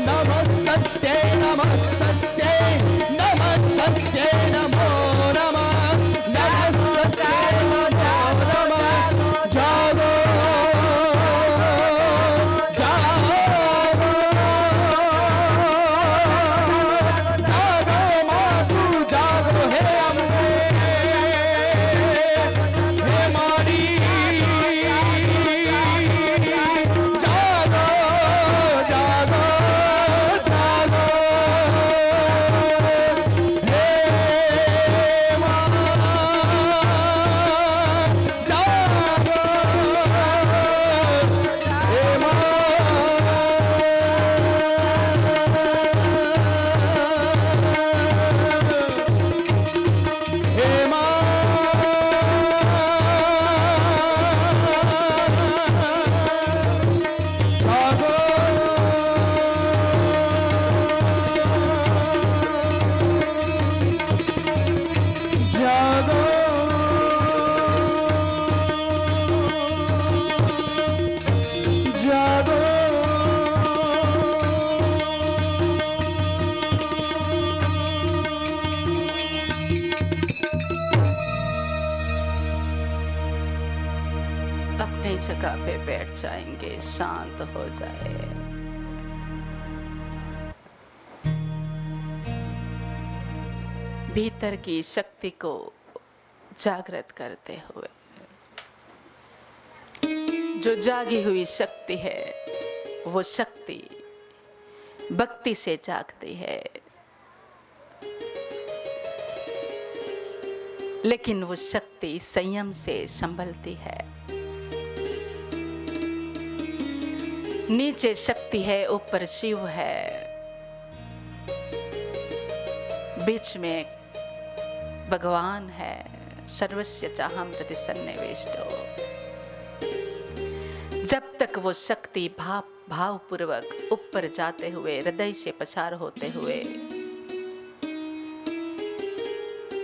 नमस्तस्यै नमस्तस्यै नमस्तस्यै नमो नमः नमस्तस्यै नमो नमः जागो जागो जागो मातु जागो हे अम्बे हे मारी जागो जागो जागो हे माँ जागो हे माँ हे माँ जागो जागो जागो अपनी जगह पे बैठ जाएंगे, शांत हो जाए। भीतर की शक्ति को जागृत करते हुए, जो जागी हुई शक्ति है वो शक्ति भक्ति से जागती है, लेकिन वो शक्ति संयम से संभलती है। नीचे शक्ति है, ऊपर शिव है, बीच में भगवान है। सर्वस्य चाहम हृदि सन्निवेष्टो। जब तक वो शक्ति भावपूर्वक ऊपर जाते हुए हृदय से पसार होते हुए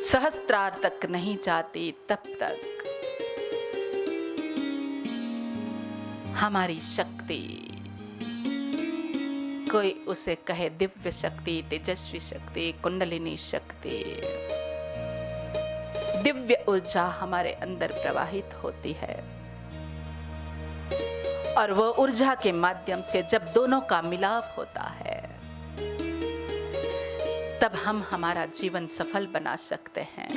सहस्त्रार तक नहीं जाती, तब तक हमारी शक्ति, कोई उसे कहे दिव्य शक्ति, तेजस्वी शक्ति, कुंडलिनी शक्ति, दिव्य ऊर्जा हमारे अंदर प्रवाहित होती है। और वो ऊर्जा के माध्यम से जब दोनों का मिलाप होता है, तब हम हमारा जीवन सफल बना सकते हैं।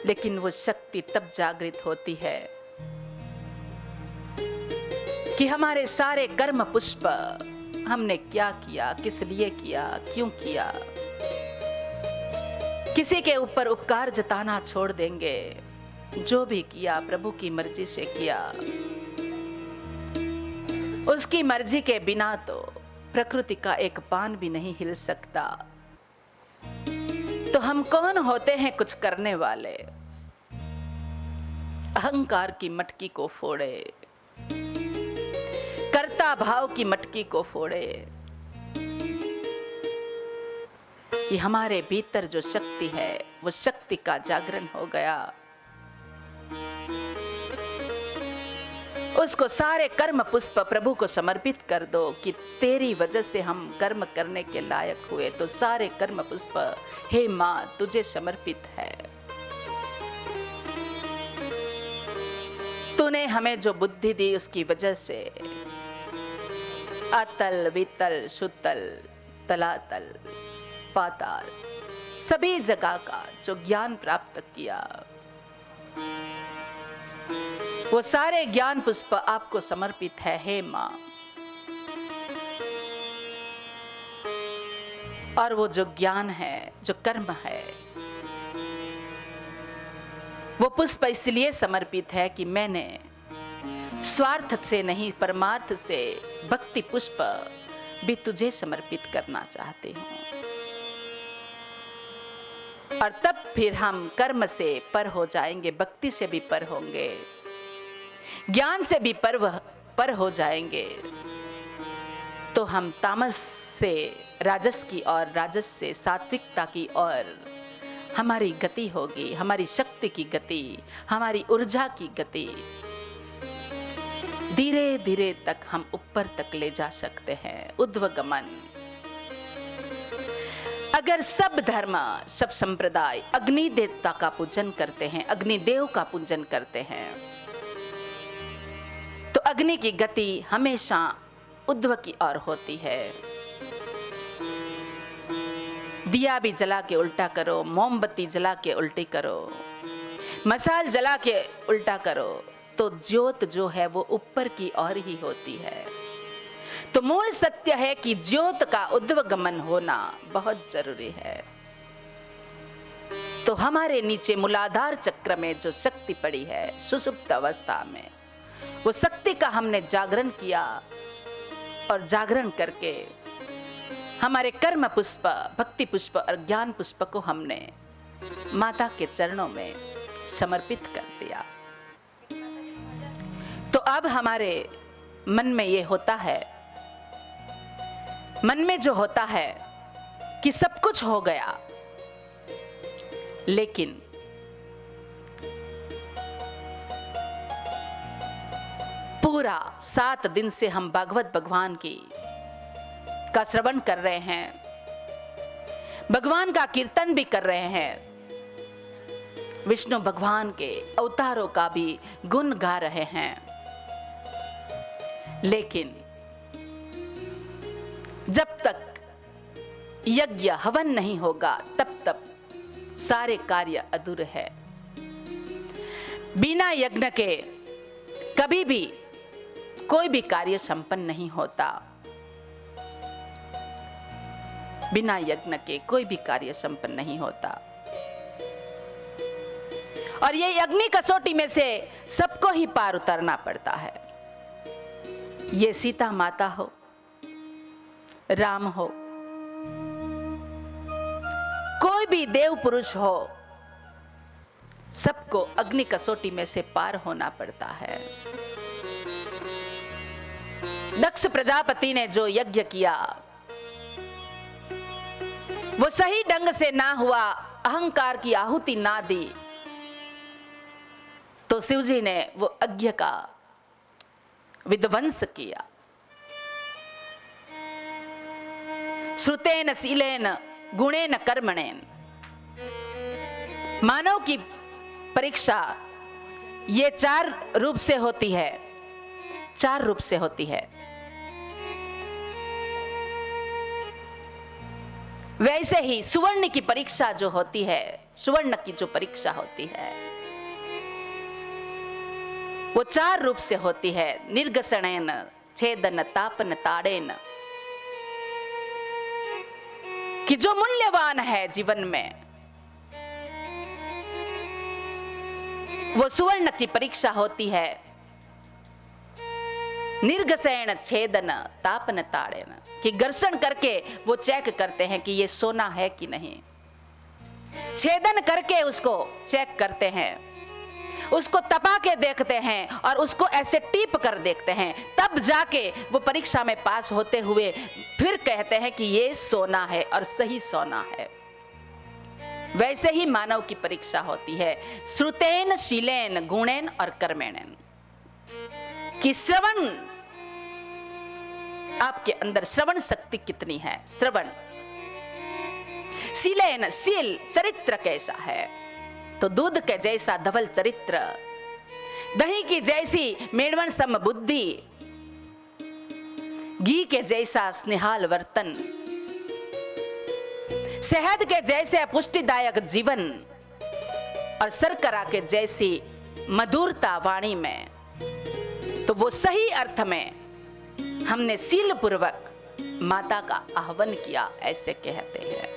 लेकिन वो शक्ति तब जागृत होती है कि हमारे सारे कर्म पुष्प हमने क्या किया, किस लिए किया, क्यों किया, किसी के ऊपर उपकार जताना छोड़ देंगे। जो भी किया प्रभु की मर्जी से किया। उसकी मर्जी के बिना तो प्रकृति का एक पान भी नहीं हिल सकता। तो हम कौन होते हैं कुछ करने वाले? अहंकार की मटकी को फोड़े, कर्ता भाव की मटकी को फोड़े। कि हमारे भीतर जो शक्ति है वो शक्ति का जागरण हो गया। उसको सारे कर्म पुष्प प्रभु को समर्पित कर दो कि तेरी वजह से हम कर्म करने के लायक हुए। तो सारे कर्म पुष्प हे मां तुझे समर्पित है। तूने हमें जो बुद्धि दी उसकी वजह से अतल वितल सुतल तलातल पाताल सभी जगह का जो ज्ञान प्राप्त किया, वो सारे ज्ञान पुष्प आपको समर्पित है हे मां। और वो जो ज्ञान है, जो कर्म है, वो पुष्प इसलिए समर्पित है कि मैंने स्वार्थ से नहीं परमार्थ से भक्ति पुष्प भी तुझे समर्पित करना चाहती हूँ। और तब फिर हम कर्म से पर हो जाएंगे, भक्ति से भी पर होंगे, ज्ञान से भी पर हो जाएंगे। तो हम तामस से राजस की और राजस से सात्विकता की ओर हमारी गति होगी, हमारी शक्ति की गति, हमारी ऊर्जा की गति धीरे धीरे तक हम ऊपर तक ले जा सकते हैं। उद्वगमन। अगर सब धर्म, सब संप्रदाय अग्नि देवता का पूजन करते हैं, अग्निदेव का पूजन करते हैं, तो अग्नि की गति हमेशा ऊर्ध्व की ओर होती है। दिया भी जला के उल्टा करो, मोमबत्ती जला के उल्टी करो, मसाल जला के उल्टा करो, तो ज्योत जो है वो ऊपर की ओर ही होती है। तो मूल सत्य है कि ज्योत का उद्वगमन होना बहुत जरूरी है। तो हमारे नीचे मूलाधार चक्र में जो शक्ति पड़ी है सुषुप्त अवस्था में, वो शक्ति का हमने जागरण किया। और जागरण करके हमारे कर्म पुष्प, भक्ति पुष्प और ज्ञान पुष्प को हमने माता के चरणों में समर्पित कर दिया। तो अब हमारे मन में ये होता है, मन में जो होता है कि सब कुछ हो गया, लेकिन पूरा 7 दिन से हम भागवत भगवान का श्रवण कर रहे हैं, भगवान का कीर्तन भी कर रहे हैं, विष्णु भगवान के अवतारों का भी गुण गा रहे हैं, लेकिन जब तक यज्ञ हवन नहीं होगा तब तक सारे कार्य अधूरे हैं। बिना यज्ञ के कभी भी कोई भी कार्य संपन्न नहीं होता। बिना यज्ञ के कोई भी कार्य संपन्न नहीं होता। और ये अग्नि कसौटी में से सबको ही पार उतरना पड़ता है। ये सीता माता हो, राम हो, कोई भी देव पुरुष हो, सबको अग्नि कसौटी में से पार होना पड़ता है। दक्ष प्रजापति ने जो यज्ञ किया वो सही ढंग से ना हुआ, अहंकार की आहुति ना दी, तो शिव जी ने वो यज्ञ का विध्वंस किया। श्रुतेन शीलेन गुणेन कर्मणेन। मानव की परीक्षा ये 4 रूप से होती है, 4 रूप से होती है। वैसे ही सुवर्ण की परीक्षा जो होती है, सुवर्ण की जो परीक्षा होती है वो 4 रूप से होती है। निर्गसणेन, छेदन, तापन, ताड़ेन। कि जो मूल्यवान है जीवन में वो सुवर्ण की परीक्षा होती है। निर्गसेण, छेदन, तापन, ताड़ेन। कि घर्षण करके वो चेक करते हैं कि ये सोना है कि नहीं। छेदन करके उसको चेक करते हैं, उसको तपा के देखते हैं और उसको ऐसे टीप कर देखते हैं, तब जाके वो परीक्षा में पास होते हुए फिर कहते हैं कि ये सोना है और सही सोना है। वैसे ही मानव की परीक्षा होती है। श्रुतेन, शीलेन, गुणेन और कर्मेण। कि श्रवण, आपके अंदर श्रवण शक्ति कितनी है। श्रवण, शीलेन, शील, चरित्र कैसा है। तो दूध के जैसा धवल चरित्र, दही की जैसी मेड़वन सम बुद्धि, घी के जैसा स्नेहाल वर्तन, शहद के जैसे पुष्टिदायक जीवन और शर्करा के जैसी मधुरता वाणी में। तो वो सही अर्थ में हमने शील पूर्वक माता का आह्वान किया, ऐसे कहते हैं।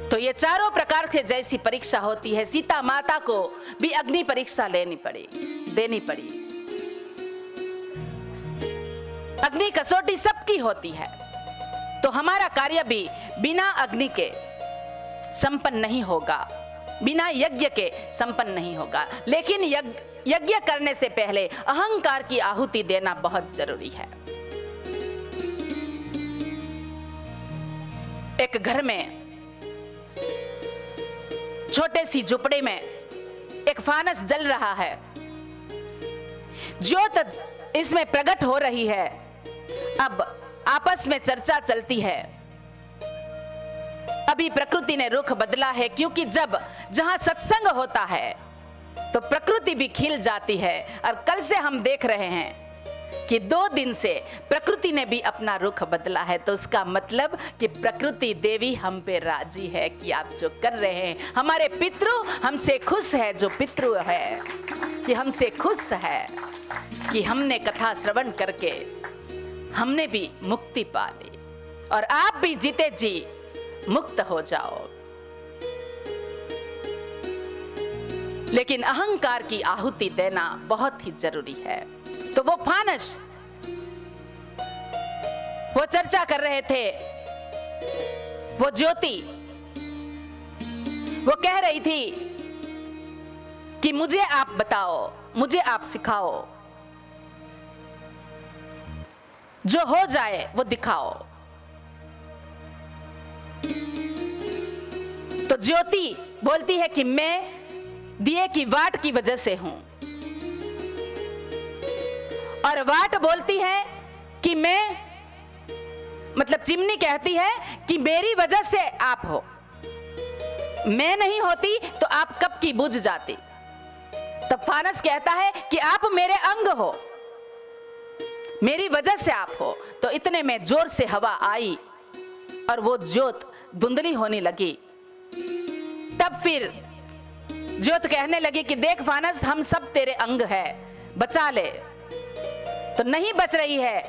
तो ये चारों प्रकार से जैसी परीक्षा होती है, सीता माता को भी अग्नि परीक्षा देनी पड़ी। अग्नि कसौटी सबकी होती है, तो हमारा कार्य भी बिना अग्नि के संपन्न नहीं होगा, बिना यज्ञ के संपन्न नहीं होगा। लेकिन यज्ञ करने से पहले अहंकार की आहुति देना बहुत जरूरी है। एक घर में छोटे सी झुपड़ी में एक फानस जल रहा है, ज्योत इसमें प्रकट हो रही है। अब आपस में चर्चा चलती है। अभी प्रकृति ने रुख बदला है, क्योंकि जहां सत्संग होता है तो प्रकृति भी खिल जाती है। और कल से हम देख रहे हैं कि 2 दिन से प्रकृति ने भी अपना रुख बदला है। तो उसका मतलब कि प्रकृति देवी हम पे राजी है कि आप जो कर रहे हैं, हमारे पितृ हमसे खुश है, जो पितृ है कि हमसे खुश है कि हमने कथा श्रवण करके हमने भी मुक्ति पा ली, और आप भी जीते जी मुक्त हो जाओ। लेकिन अहंकार की आहुति देना बहुत ही जरूरी है। तो वो फानस, वो चर्चा कर रहे थे, वो ज्योति, वो कह रही थी कि मुझे आप बताओ, मुझे आप सिखाओ, जो हो जाए वो दिखाओ। तो ज्योति बोलती है कि मैं दिए की वाट की वजह से हूं, और वाट बोलती है कि मैं, मतलब चिमनी कहती है कि मेरी वजह से आप हो, मैं नहीं होती तो आप कब की बुझ जाती। तब फानस कहता है कि आप मेरे अंग हो, मेरी वजह से आप हो। तो इतने में जोर से हवा आई और वो ज्योत धुंधली होने लगी। तब फिर ज्योत कहने लगी कि देख फानस, हम सब तेरे अंग है, बचा ले। तो नहीं बच रही है,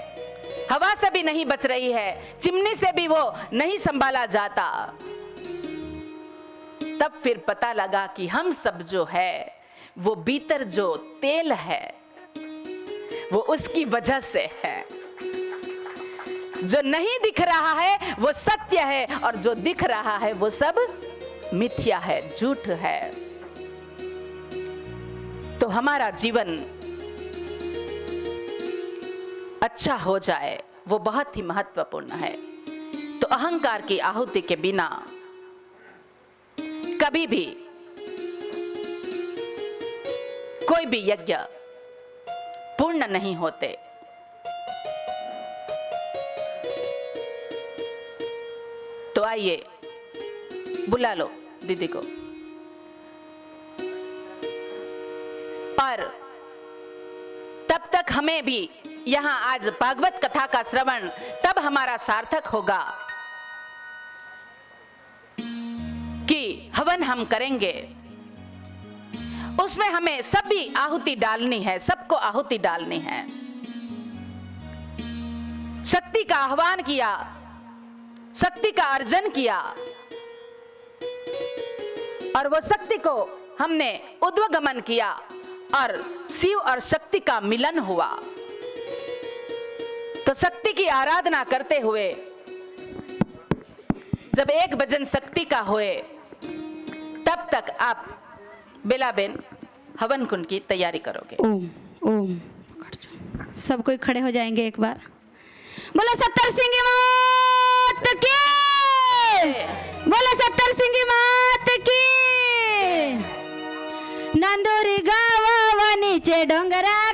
हवा से भी नहीं बच रही है, चिमनी से भी वो नहीं संभाला जाता। तब फिर पता लगा कि हम सब जो है वो भीतर जो तेल है वो उसकी वजह से है। जो नहीं दिख रहा है वो सत्य है, और जो दिख रहा है वो सब मिथ्या है, झूठ है, तो हमारा जीवन अच्छा हो जाए वो बहुत ही महत्वपूर्ण है। तो अहंकार की आहुति के बिना कभी भी कोई भी यज्ञ पूर्ण नहीं होते। तो आइए बुला लो दीदी को। पर तब तक हमें भी यहाँ आज भागवत कथा का श्रवण तब हमारा सार्थक होगा कि हवन हम करेंगे, उसमें हमें सभी आहुति डालनी है, सबको आहुति डालनी है। शक्ति का आह्वान किया, शक्ति का अर्जन किया और वो शक्ति को हमने उद्वगमन किया और शिव और शक्ति का मिलन हुआ। तो शक्ति की आराधना करते हुए जब एक भजन शक्ति का होए तब तक आप बेलाबेन हवन कुंड की तैयारी करोगे। ओम ओम। सब कोई खड़े हो जाएंगे एक बार। बोलो सत्तर सिंह मात की, बोलो सत्तर सिंह मात की। नांदोरी गावानीचे डोंगरा